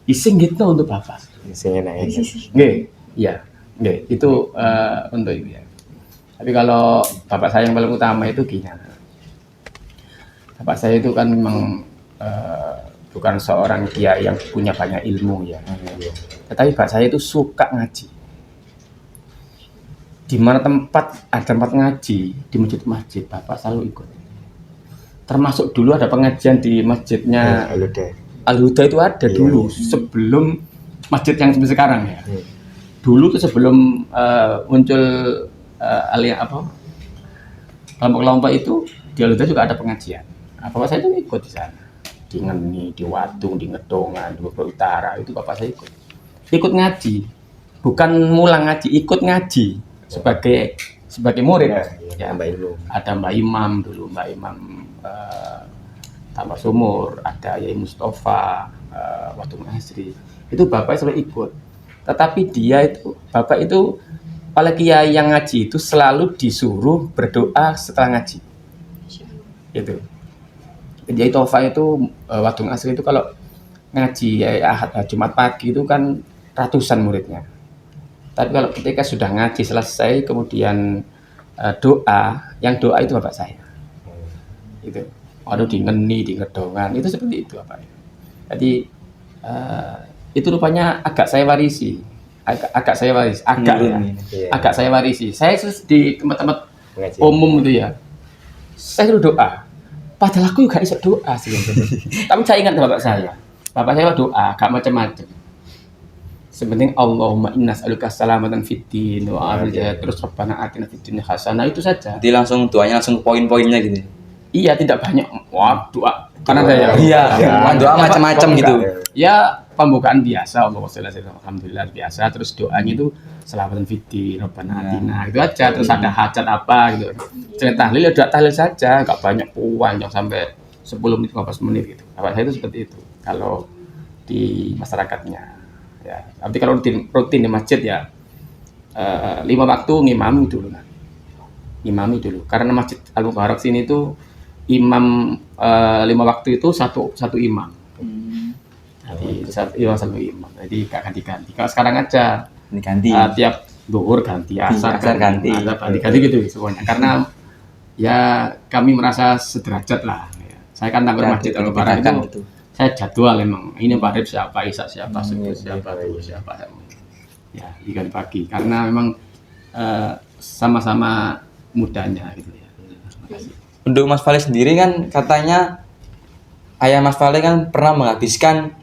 Ising gitu untuk bapak. Isingnya naik. Nggih, iya. Nggih, itu untuk ibu ya. Tapi kalau bapak saya yang paling utama itu gini. Bapak saya itu kan memang bukan seorang kiai yang punya banyak ilmu ya. Tetapi bapak saya itu suka ngaji. di mana ada tempat ngaji di masjid bapak selalu ikut. Termasuk dulu ada pengajian di masjidnya Al-Huda itu ada dulu sebelum masjid yang seperti sekarang ya. Dulu tuh sebelum muncul kelompok-kelompok itu di Al-Huda juga ada pengajian. Bapak saya itu ikut di sana, di Ngeni, di Watung, di Ngedongan, di Bogor Utara itu bapak saya ikut ngaji, bukan mulang ngaji, ikut ngaji sebagai murid. Ya, ada Mbak Imam dulu, Mbak Imam Tambah Sumur, ada Yai Mustafa, Watung Asri, itu bapak selalu ikut. Tetapi bapak itu oleh kiai yang ngaji itu selalu disuruh berdoa setelah ngaji. Itu. Yai Tofa itu Watung Asri itu kalau ngaji Ahad Jumat pagi itu kan ratusan muridnya. Tapi kalau ketika sudah ngaji selesai kemudian yang doa itu bapak saya. Itu. Waduh di Ngeni, di Ngedongan itu seperti itu Bapak. Jadi itu rupanya agak saya warisi. Agak saya warisi. Saya di tempat-tempat umum itu ya. Saya suruh doa. Padahal aku juga bisa doa sih. Tapi saya ingat bapak saya. Bapak saya doa, gak macam-macam. Sebenarnya Allahumma inna as'aluka salamatan fid din wa afiyatan terus Rabbana atina fid dunya hasanah itu saja. Jadi langsung doanya langsung ke poin-poinnya gitu. Iya, tidak banyak. Wah, doa. Karena saya doa macam-macam gitu. Ya, pembukaan biasa, alhamdulillah biasa. Terus doanya itu selamatan fiti, Rabbana atina. Itu aja. Terus ada hajat apa gitu. Cerita tahlil, doa tahlil saja, enggak banyak panjang sampai 10 menit, 15 menit gitu. Bapak saya itu seperti itu. Kalau di masyarakatnya. Ya, tapi kalau rutin di masjid ya 5 waktu ngimami dulu. Imami dulu. Karena Masjid Al-Mubarak sini itu imam 5 waktu itu satu imam. Jadi satu imam. Jadi gak ganti-ganti. Kalau sekarang aja ganti. Tiap zuhur ganti, asar ganti. Ganti gitu semuanya. Karena ya kami merasa sederajat lah. Saya kan tanggung Masjid Al-Mubarak itu gitu. Saya jadwal emang. Ini Maghrib siapa, Isya siapa, Subuh siapa, Zuhur siapa. Ya, diganti pagi. Karena memang sama-sama mudanya gitu ya. Terima kasih. Untuk Mas Fale sendiri kan katanya ayah Mas Fale kan pernah menghabiskan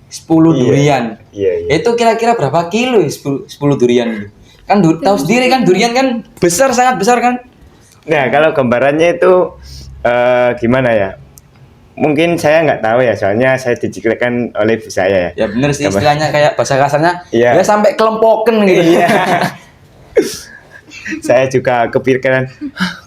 10 durian. Iya. Itu kira-kira berapa kilo 10 durian itu? Kan tahu sendiri kan durian kan besar, sangat besar kan? Nah, kalau gambarannya itu gimana ya? Mungkin saya nggak tahu ya, soalnya saya diciklekan oleh ibu saya ya. Ya bener sih istilahnya kayak bahasa kasarnya. Iya. Ya sampai kelempoken gitu. Iya. Saya juga kepikiran,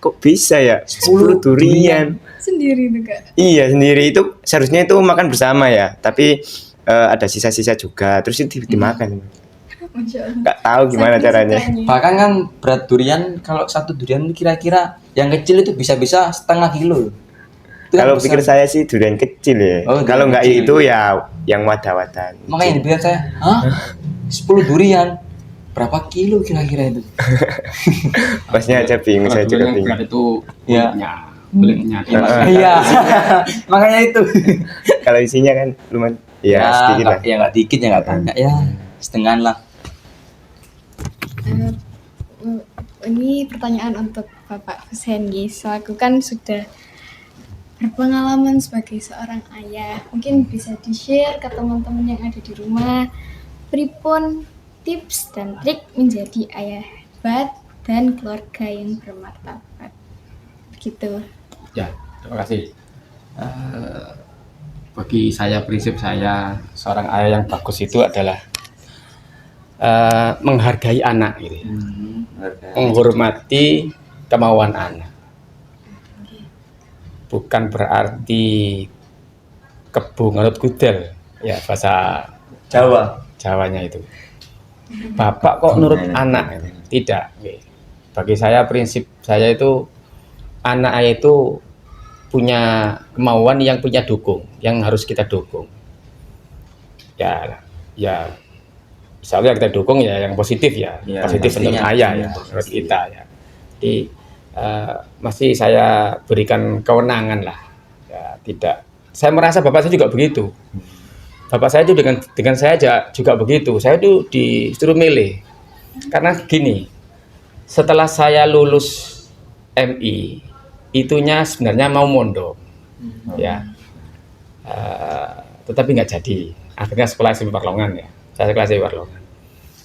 kok bisa ya 10 durian Sendiri tuh Kak. Iya sendiri, itu seharusnya itu makan bersama ya, tapi ada sisa-sisa juga, terus itu dimakan. Masya Allah. Nggak tahu gimana caranya. Bahkan kan berat durian, kalau satu durian kira-kira yang kecil itu bisa-bisa setengah kilo. Itu Kalau kan pikir besar. saya sih durian kecil ya. Kalau nggak kecil. itu ya yang wadah-wadahan. Makanya dipikir saya, 10 durian berapa kilo kira-kira itu? Pasnya aja bingung, saya juga Yang bingung. berat itu Ya. kulitnya. Iya. Makanya itu. Kalau isinya kan lumayan, ya sedikit lah. Ya nggak dikit ya nggak banyak ya, setengah lah. Ini pertanyaan untuk Bapak Husein guys. Aku kan sudah berpengalaman sebagai seorang ayah. Mungkin bisa di-share ke teman-teman yang ada di rumah. Pripun tips dan trik menjadi ayah hebat dan keluarga yang bermartabat. Begitu. Ya, terima kasih. Bagi saya, prinsip saya seorang ayah yang bagus itu adalah menghargai anak gitu ya. Menghormati kemauan anak. Bukan berarti kebo ngarut kudel ya, bahasa Jawanya itu. Bapak kok nurut anak? Tidak. Bagi saya prinsip saya itu anak ayah itu punya kemauan yang punya dukung, yang harus kita dukung. Ya, misalnya kita dukung ya yang positif ya, positif menurut ayah ya, menurut kita ya. Jadi masih saya berikan kewenangan lah. Ya, tidak. Saya merasa bapak saya juga begitu. Bapak saya itu dengan saya juga begitu. Saya itu disuruh milih. Karena gini, setelah saya lulus MI, itunya sebenarnya mau mondok, ya. Tetapi nggak jadi. Akhirnya sekolah SMP Parlongan ya. Saya sekolah SMP Parlongan.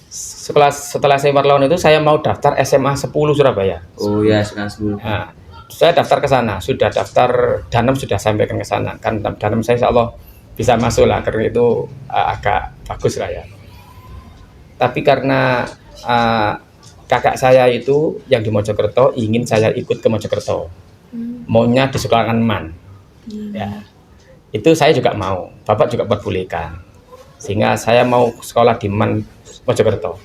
Setelah SMP Parlongan itu saya mau daftar SMA 10 Surabaya. Oh ya, sekarang sebelum. Nah, saya daftar ke sana, sudah daftar Danem sudah sampaikan ke sana. Kan Danem saya insya Allah bisa masuk lah, karena itu agak bagus lah ya. Tapi karena kakak saya itu yang di Mojokerto ingin saya ikut ke Mojokerto, maunya di sekolah Man, ya. Itu saya juga mau, bapak juga perbolehkan, sehingga saya mau sekolah di Man Mojokerto.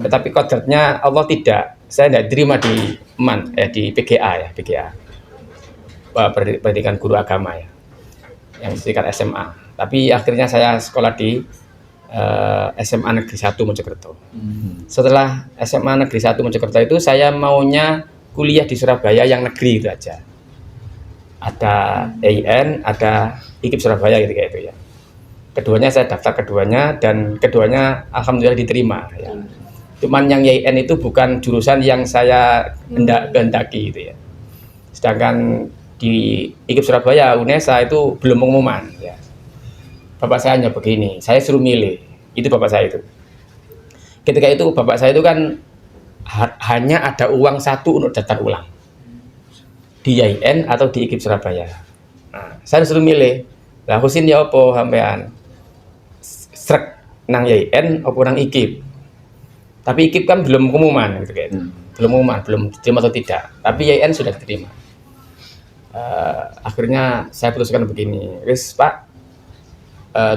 Tetapi kodratnya Allah tidak, saya tidak diterima di Man, di PGA ya, PGA, pendidikan guru agama ya, yang tingkat SMA. Tapi akhirnya saya sekolah di SMA Negeri 1 Mojokerto. Setelah SMA Negeri 1 Mojokerto itu saya maunya kuliah di Surabaya yang negeri itu aja. Ada EIN, ada IKIP Surabaya gitu kayak itu ya. Keduanya saya daftar keduanya dan keduanya alhamdulillah diterima ya. Cuman yang EIN itu bukan jurusan yang saya kehendaki gitu ya. Sedangkan di IKIP Surabaya UNESA itu belum pengumuman ya. Bapak saya hanya begini, saya suruh milih, itu bapak saya itu. Ketika itu bapak saya itu kan hanya ada uang satu untuk daftar ulang di YIN atau di IKIP Surabaya. Nah, saya disuruh milih. Lah Husin ya opo sampean? Srek nang YIN opo nang IKIP. Tapi IKIP kan belum pengumuman gitu kayak itu. Belum pengumuman, belum diterima atau tidak. Tapi YIN sudah diterima. Akhirnya saya putuskan begini, wis Pak,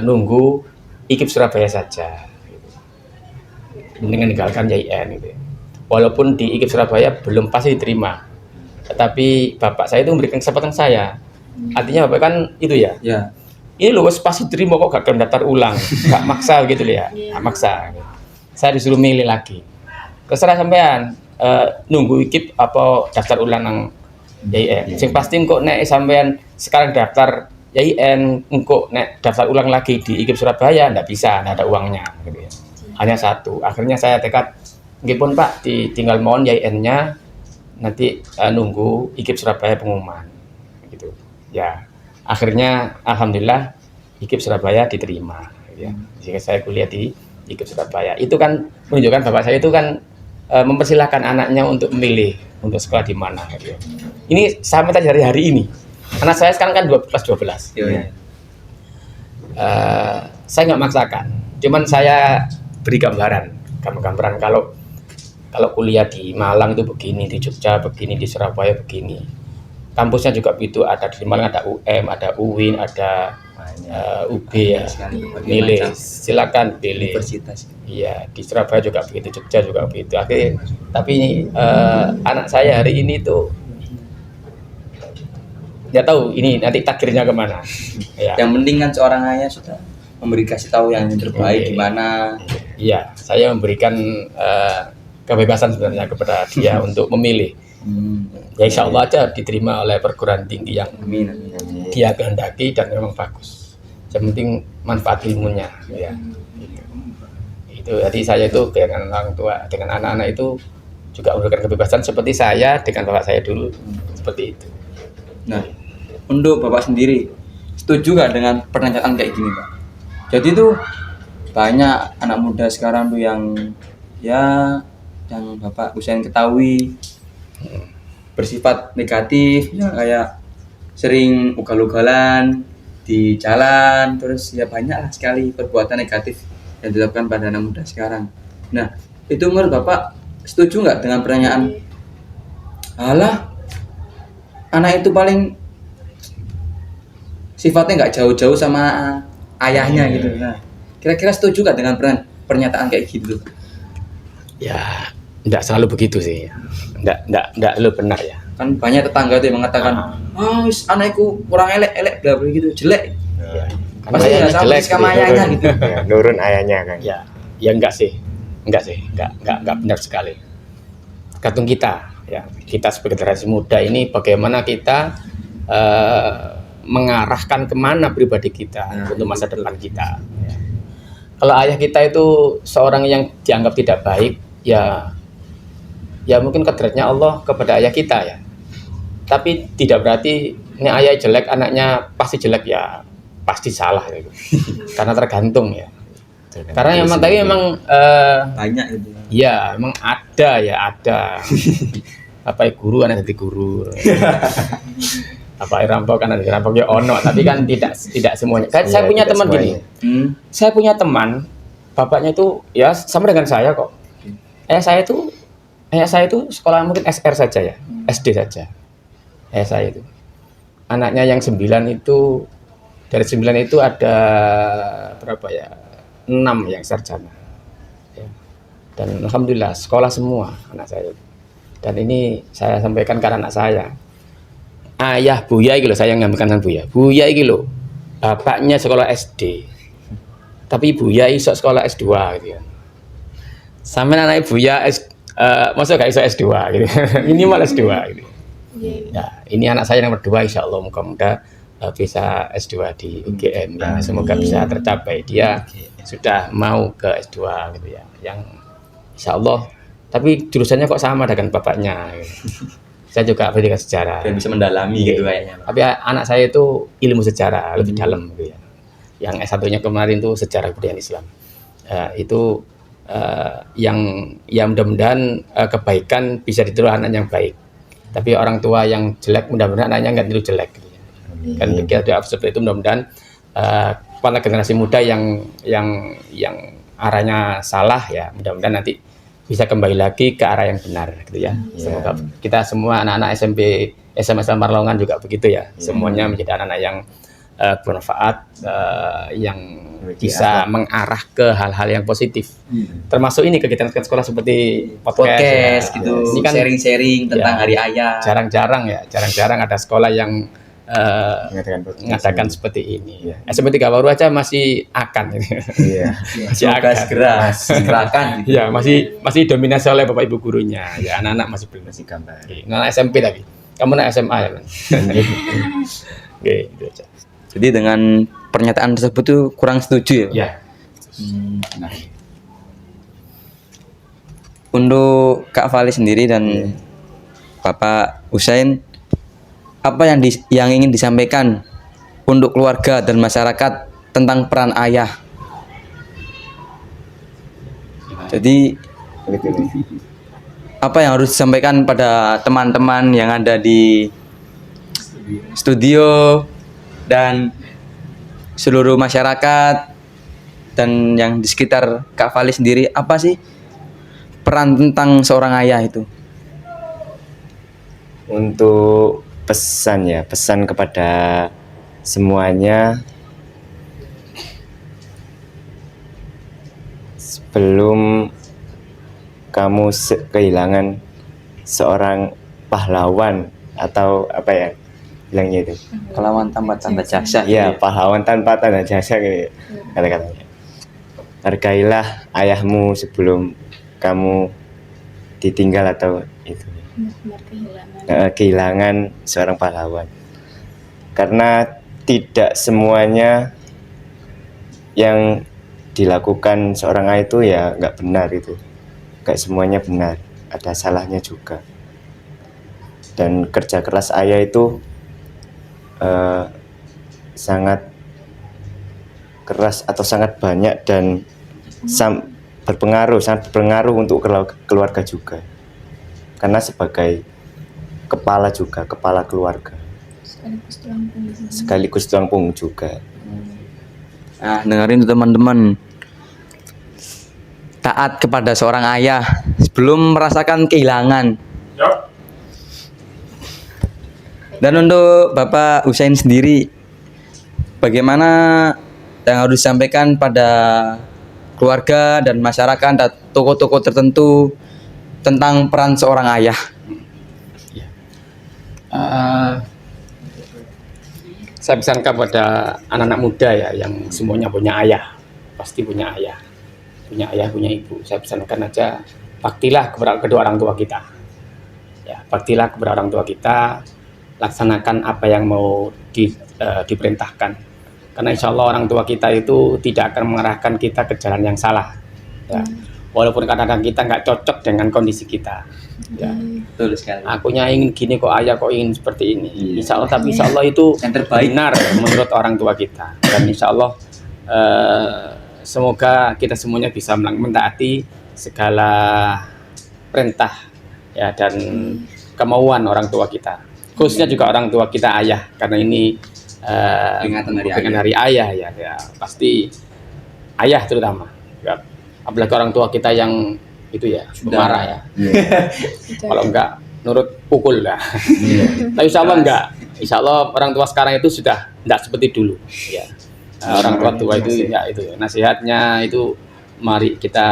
nunggu IKIP Surabaya saja. Gitu. Mendingan meninggalkan YIN gitu. Walaupun di IKIP Surabaya belum pasti diterima. Tetapi bapak saya itu memberikan kesempatan saya. Artinya bapak kan itu ya. Ya. Ini loh pasti diterima kok, gak daftar ulang, gak maksa gitu ya, gak maksa. Saya disuruh milih lagi. Terserah sampean nunggu IKIP apa daftar ulang nang YIN. Sing pasti kok nek sampean sekarang daftar YIN, engkau nek daftar ulang lagi di IKIP Surabaya ndak bisa, ndak ada uangnya gitu ya. Hanya satu. Akhirnya saya tekad, nggih pun Pak, tinggal mohon YIN-nya nanti nunggu IKIP Surabaya pengumuman gitu ya. Akhirnya alhamdulillah IKIP Surabaya diterima ya. Jika saya kuliah di IKIP Surabaya itu kan menunjukkan bapak saya itu kan mempersilahkan anaknya untuk memilih untuk sekolah di mana gitu ya. Ini sampai tadi hari ini anak saya sekarang kan 12. Saya nggak maksakan, cuman saya beri gambaran kalau kuliah di Malang itu begini, di Jogja begini, di Surabaya begini. Kampusnya juga begitu, ada di Malang ada UM, ada UIN, ada UB ya. Milih, silakan pilih. Universitas. Iya, di Surabaya juga begitu, Jogja juga begitu. Akhirnya, tapi anak saya hari ini tuh nggak tahu ini nanti takdirnya kemana. Ya. Yang penting kan seorang ayah sudah memberi kasih tahu yang terbaik gimana. Iya, saya memberikan kebebasan sebenarnya kepada dia untuk memilih. Ya insya Allah aja diterima oleh perguruan tinggi yang Amin. dia kehendaki dan memang bagus. Yang penting manfaat ilmunya. Ya. Itu jadi saya itu dengan orang tua, dengan anak-anak itu juga memberikan kebebasan seperti saya dengan bapak saya dulu seperti itu. Nah, untuk bapak sendiri setuju nggak dengan pernyataan kayak gini Pak? Jadi tuh banyak anak muda sekarang tuh yang bapak Husain ketahui bersifat negatif ya, kayak sering ugal-ugalan di jalan, terus ya banyak lah sekali perbuatan negatif yang dilakukan pada anak muda sekarang. Nah, itu menurut bapak setuju nggak dengan pernyataan alah anak itu paling sifatnya nggak jauh-jauh sama ayahnya gitu. Nah, kira-kira setuju nggak dengan pernyataan kayak gitu? Ya, enggak selalu begitu sih. Enggak selalu benar ya. Kan banyak tetangga tuh yang mengatakan, anakku kurang elek bla bla gitu, jelek. Ya. Pasti nggak sama sama ayahnya gitu. Ya, nurun ayahnya kan. Ya enggak sih. Enggak benar sekali. Tergantung kita ya. Kita sebagai generasi muda ini bagaimana kita mengarahkan kemana pribadi kita untuk masa depan kita. Ya. Kalau ayah kita itu seorang yang dianggap tidak baik, ya ya mungkin kodratnya Allah kepada ayah kita ya. Tapi tidak berarti ini ayah jelek, anaknya pasti jelek ya, pasti salah gitu. Karena tergantung ya. Karena emang tapi emang Banyak itu. ya emang ada apa guru kan ada di guru. Apa rampok kan ada di rampok ya ono, tapi kan tidak semuanya. Kan saya Iya, punya tidak teman gini. semuanya. Saya punya teman, bapaknya itu ya sama dengan saya kok. Ayah saya itu sekolah mungkin SR saja ya, SD saja. Ayah saya itu. Anaknya yang 9 itu, dari 9 itu ada berapa ya? 6 yang sarjana. Ya. Dan alhamdulillah sekolah semua anak saya. Dan ini saya sampaikan ke anak saya. Ayah Buya iki lho, saya ngambilkan Buya. Buya iki lho, bapaknya sekolah SD. Tapi Buya iso sekolah S2 gitu ya. Sampai anak Buya masa gak iso S2 gitu. Minimal S2 gitu. Ya, ini anak saya nomor 2 insya Allah moga-moga bisa S2 di UGM ya. Semoga bisa tercapai. Dia sudah mau ke S2 gitu ya. Yang insya Allah, tapi jurusannya kok sama dengan bapaknya gitu. Saya juga pendidikan sejarah. Dan bisa mendalami gitu kayaknya. Tapi anak saya itu ilmu sejarah lebih dalam gitu ya. Yang S1-nya kemarin itu sejarah budaya Islam. Itu yang mudah-mudahan kebaikan bisa ditiru anak yang baik. Tapi orang tua yang jelek mudah-mudahan anaknya nggak tiru jelek. Gitu ya. Kan kita doa seperti itu, mudah-mudahan para generasi muda yang arahnya salah ya, mudah-mudahan nanti bisa kembali lagi ke arah yang benar gitu ya. Semoga kita semua anak-anak SMP SMA Marlongan juga begitu ya. Semuanya menjadi anak-anak yang bermanfaat, yang bisa mengarah ke hal-hal yang positif. Termasuk ini kegiatan sekolah seperti podcast ya. gitu. Ini kan Sharing-sharing tentang ya, hari ayah. jarang-jarang ada sekolah yang mengadakan seperti ini. SMP 3 Baru aja masih akan ini. Iya. Masih Semoga akan. segera gerakan gitu. Ya, masih dominasi oleh Bapak Ibu gurunya. Ya, anak-anak masih belum. Masih gambar. Oke, anak SMP tapi. Kamu anak SMA ya, Bang? Oke, itu aja. Jadi dengan pernyataan tersebut tuh kurang setuju ya. Ya. Untuk Kak Fali sendiri dan Bapak Husain, apa yang ingin disampaikan untuk keluarga dan masyarakat tentang peran ayah? Jadi apa yang harus disampaikan pada teman-teman yang ada di studio dan seluruh masyarakat dan yang di sekitar Kak Fali sendiri, apa sih peran tentang seorang ayah itu? Untuk pesan kepada semuanya, sebelum kamu kehilangan seorang pahlawan atau apa ya bilangnya itu, Pahlawan tanpa tanda jasa. ya pahlawan tanpa tanda jasa kayak kata-katanya. Hargailah ayahmu sebelum kamu ditinggal atau itu kehilangan seorang pahlawan, karena tidak semuanya yang dilakukan seorang ayah itu ya nggak benar, itu nggak semuanya benar, ada salahnya juga. Dan kerja keras ayah itu sangat keras atau sangat banyak dan sangat berpengaruh untuk keluarga juga, karena sebagai kepala keluarga sekaligus tulang punggung juga. Nah, dengerin tuh teman-teman, taat kepada seorang ayah sebelum merasakan kehilangan. Dan untuk Bapak Husain sendiri, bagaimana yang harus disampaikan pada keluarga dan masyarakat dan tokoh-tokoh tertentu tentang peran seorang ayah? Saya pesankan pada anak-anak muda ya, yang semuanya punya ayah, pasti punya ayah, punya ibu. Saya pesankan aja, baktilah kepada kedua orang tua kita. Ya, baktilah kepada orang tua kita, laksanakan apa yang mau diperintahkan. Karena insya Allah orang tua kita itu tidak akan mengarahkan kita ke jalan yang salah. Ya. walaupun kadang-kadang kita nggak cocok dengan kondisi kita. Ya. Betul sekali. Akunya ingin gini kok ayah kok ingin seperti ini. Iya. Insya Allah, tapi insya Allah itu Yang terbaik. benar menurut orang tua kita. Dan insya Allah semoga kita semuanya bisa mentaati segala perintah ya dan kemauan orang tua kita. Khususnya juga orang tua kita ayah, karena ini Peringatan hari ayah ya pasti ayah terutama. Ya. Apalagi orang tua kita yang itu ya marah ya. Kalau enggak nurut pukul lah. Tapi insya Allah enggak. Insya Allah orang tua sekarang itu sudah enggak seperti dulu. Ya. Orang tua itu ya itu nasihatnya itu mari kita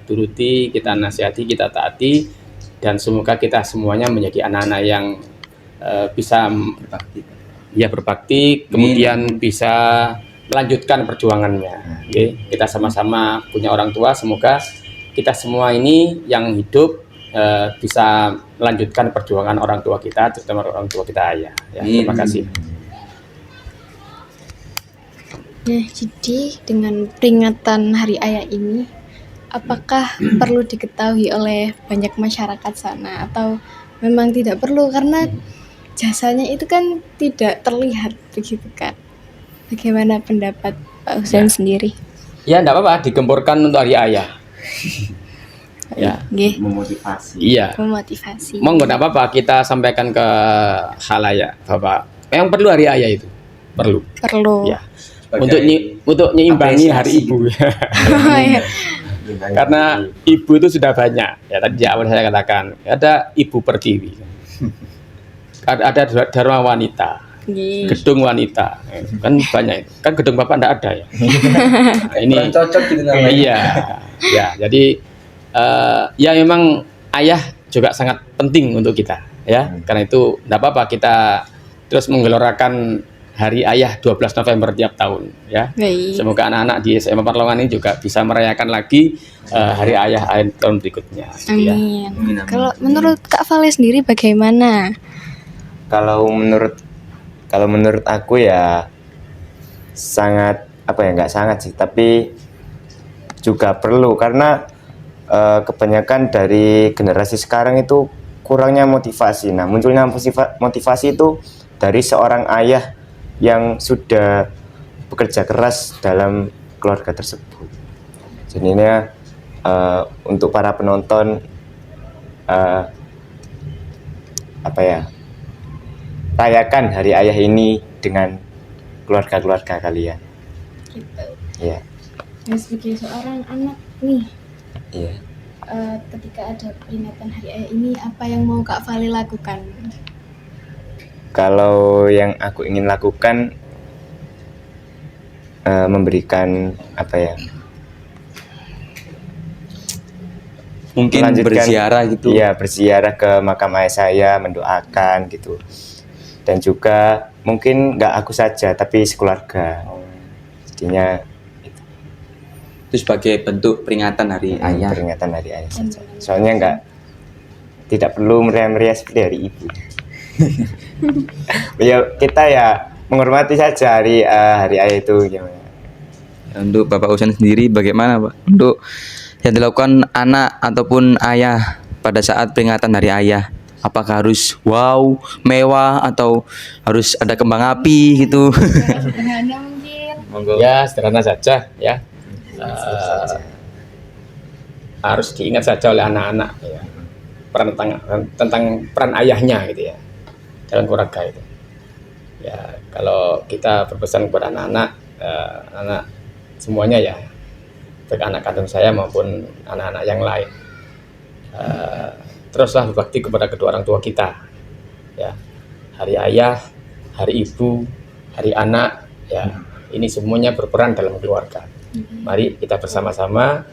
turuti, kita nasihati, kita taati, dan semoga kita semuanya menjadi anak-anak yang bisa berbakti, kemudian bisa melanjutkan perjuangannya. Okay. Kita sama-sama punya orang tua, semoga kita semua ini yang hidup bisa melanjutkan perjuangan orang tua kita, terutama orang tua kita ayah. Ya, terima kasih. Nah, jadi dengan peringatan Hari Ayah ini, apakah perlu diketahui oleh banyak masyarakat sana atau memang tidak perlu karena jasanya itu kan tidak terlihat begitu kan? Bagaimana pendapat Pak Husain sendiri? Ya, enggak apa-apa, digemborkan untuk Hari Ayah. Ya, Nggih, Memotivasi. iya. memotivasi. Monggo enggak apa-apa kita sampaikan ke khalayak, Bapak. Yang perlu Hari Ayah itu perlu. Perlu. Ya. Untuk nyeimbangi Hari Ibu. Oh, ya. Karena ibu itu sudah banyak. Ya tadi di awal saya katakan, ada Ibu Pertiwi. Ada Dharma Wanita. Nggih. Gedung wanita kan banyak itu. Kan gedung Bapak enggak ada ya. Nah, ini cocok gitu namanya. iya ya jadi ya memang ayah juga sangat penting untuk kita ya. Karena itu enggak apa-apa kita terus menggelorakan Hari Ayah 12 November tiap tahun ya. Baik. Semoga anak-anak di SMA Parlongan ini juga bisa merayakan lagi Hari Ayah tahun berikutnya gitu ya. Amin. Kalau menurut Kak Vale sendiri bagaimana? Kalau menurut aku ya sangat nggak sangat sih, tapi juga perlu karena kebanyakan dari generasi sekarang itu kurangnya motivasi. Nah, munculnya motivasi itu dari seorang ayah yang sudah bekerja keras dalam keluarga tersebut. Jadinya untuk para penonton rayakan Hari Ayah ini dengan keluarga-keluarga kalian. Gitu. Ya, Nah, sebagai seorang anak nih, iya. ketika ada peringatan Hari Ayah ini, apa yang mau Kak Vale lakukan? Kalau yang aku ingin lakukan memberikan Mungkin berziarah gitu. Iya, berziarah ke makam ayah saya, mendoakan gitu. Dan juga mungkin nggak aku saja, tapi sekeluarga. Jadinya Itu sebagai bentuk peringatan Hari Ayah. peringatan Hari Ayah saja. Soalnya tidak perlu meriah-meriah seperti Hari Ibu. Ya kita ya menghormati saja Hari Ayah itu gimana. Untuk Bapak Husain sendiri bagaimana Pak? Untuk yang dilakukan anak ataupun ayah pada saat peringatan Hari Ayah, apakah harus wow, mewah atau harus ada kembang api gitu? Sederhana mungkin. Monggo. Ya sederhana saja ya. Harus diingat saja oleh anak-anak ya. Tentang peran ayahnya gitu ya dalam keluarga itu. Ya kalau kita berpesan kepada anak-anak, anak semuanya ya, baik anak kandung saya maupun anak-anak yang lain, teruslah berbakti kepada kedua orang tua kita. Ya, Hari Ayah, Hari Ibu, Hari Anak, ya ini semuanya berperan dalam keluarga. Mari kita bersama-sama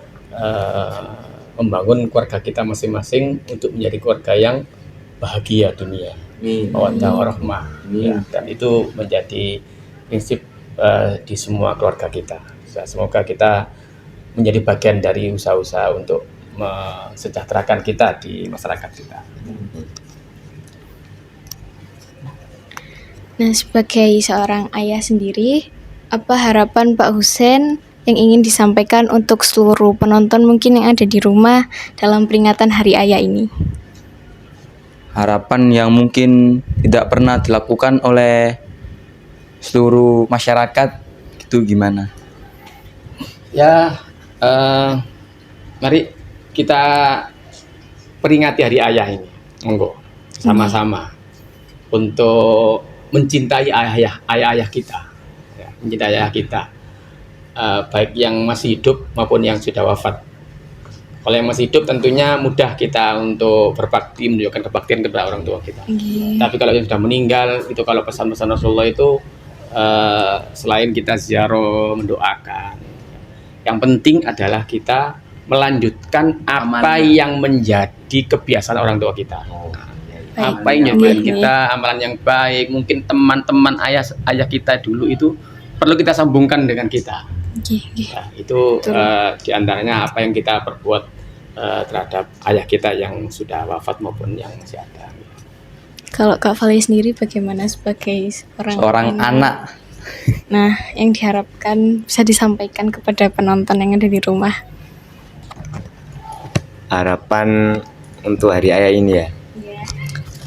membangun keluarga kita masing-masing untuk menjadi keluarga yang bahagia dunia, mawaddah warahmah, ya, dan itu menjadi prinsip di semua keluarga kita. Semoga kita menjadi bagian dari usaha-usaha untuk mensejahterakan kita di masyarakat kita. Nah, sebagai seorang ayah sendiri, apa harapan Pak Husain yang ingin disampaikan untuk seluruh penonton mungkin yang ada di rumah dalam peringatan Hari Ayah ini? Harapan yang mungkin tidak pernah dilakukan oleh seluruh masyarakat itu gimana? Ya, mari kita peringati Hari Ayah ini, monggo sama-sama untuk mencintai ayah kita, ya, mencintai ayah kita, baik yang masih hidup maupun yang sudah wafat. Kalau yang masih hidup tentunya mudah kita untuk berbakti, menunjukkan kebaktian kepada orang tua kita. Tapi kalau yang sudah meninggal itu, kalau pesan-pesan Rasulullah itu selain kita ziarah mendoakan, yang penting adalah kita melanjutkan apa yang menjadi kebiasaan orang tua kita. Apa yang nyobain kita, amalan yang baik, mungkin teman-teman ayah kita dulu itu perlu kita sambungkan dengan kita. Nah, itu diantaranya apa yang kita perbuat terhadap ayah kita yang sudah wafat maupun yang masih ada. Kalau Kak Vale sendiri bagaimana sebagai Seorang anak. Nah, yang diharapkan bisa disampaikan kepada penonton yang ada di rumah. Harapan untuk Hari Ayah ini ya.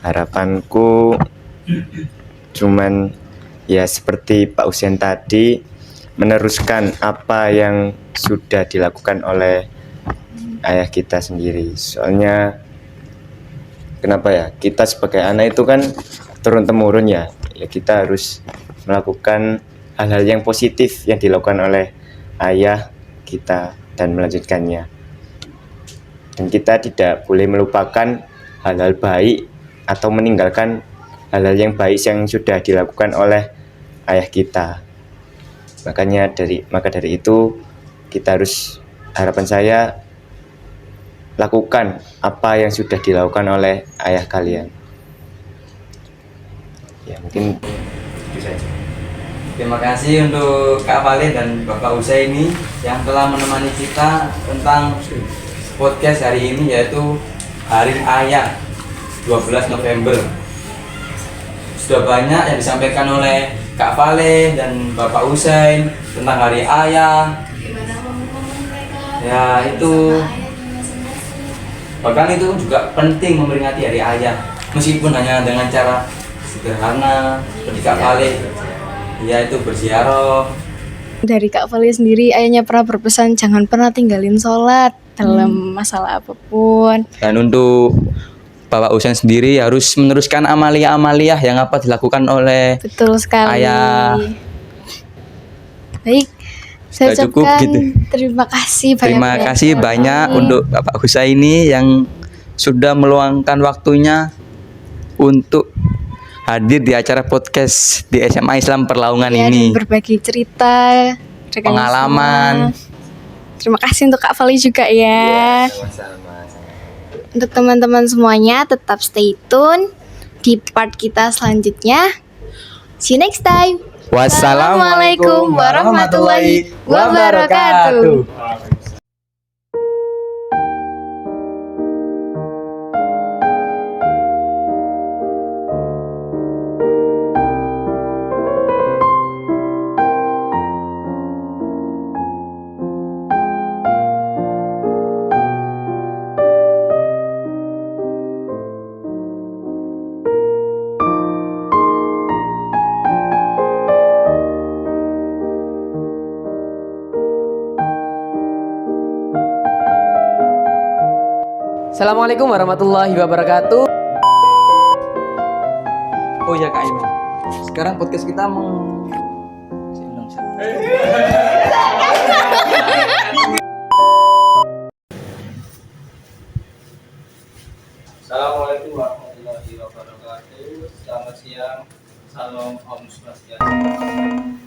Harapanku cuman ya seperti Pak Husein tadi, meneruskan apa yang sudah dilakukan oleh ayah kita sendiri. Soalnya kenapa ya, kita sebagai anak itu kan turun temurun ya kita harus melakukan hal-hal yang positif yang dilakukan oleh ayah kita dan melanjutkannya. Dan kita tidak boleh melupakan hal-hal baik atau meninggalkan hal-hal yang baik yang sudah dilakukan oleh ayah kita. Maka dari itu kita harus, harapan saya, lakukan apa yang sudah dilakukan oleh ayah kalian. Ya mungkin itu saja. Terima kasih untuk Kak Vale dan Bapak Husaini yang telah menemani kita tentang podcast hari ini, yaitu Hari Ayah 12 November. Sudah banyak yang disampaikan oleh Kak Vale dan Bapak Husain tentang Hari Ayah. Ya itu, bahkan itu juga penting memperingati Hari Ayah, meskipun hanya dengan cara sederhana seperti Kak Vale, yaitu berziarah. Dari Kak Vale sendiri, ayahnya pernah berpesan jangan pernah tinggalin sholat dalam masalah apapun. Dan untuk Bapak Husain sendiri harus meneruskan amalia-amalia yang apa dilakukan oleh Betul sekali. ayah. Baik, saya Sudah cukup ucapkan gitu. terima kasih banyak. Terima kasih banyak untuk Bapak Husaini yang sudah meluangkan waktunya untuk hadir di acara podcast di SMA Islam Perlaungan ini. Dan berbagi cerita, dengan Pengalaman. semua. Terima kasih untuk Kak Vale juga ya. Sama-sama. Untuk teman-teman semuanya, tetap stay tune di part kita selanjutnya. See you next time. Wassalamualaikum warahmatullahi wabarakatuh. Assalamualaikum warahmatullahi wabarakatuh. Oh ya Kak Iman, sekarang podcast kita Assalamualaikum warahmatullahi wabarakatuh. Selamat siang. Salam Om Swastiastu.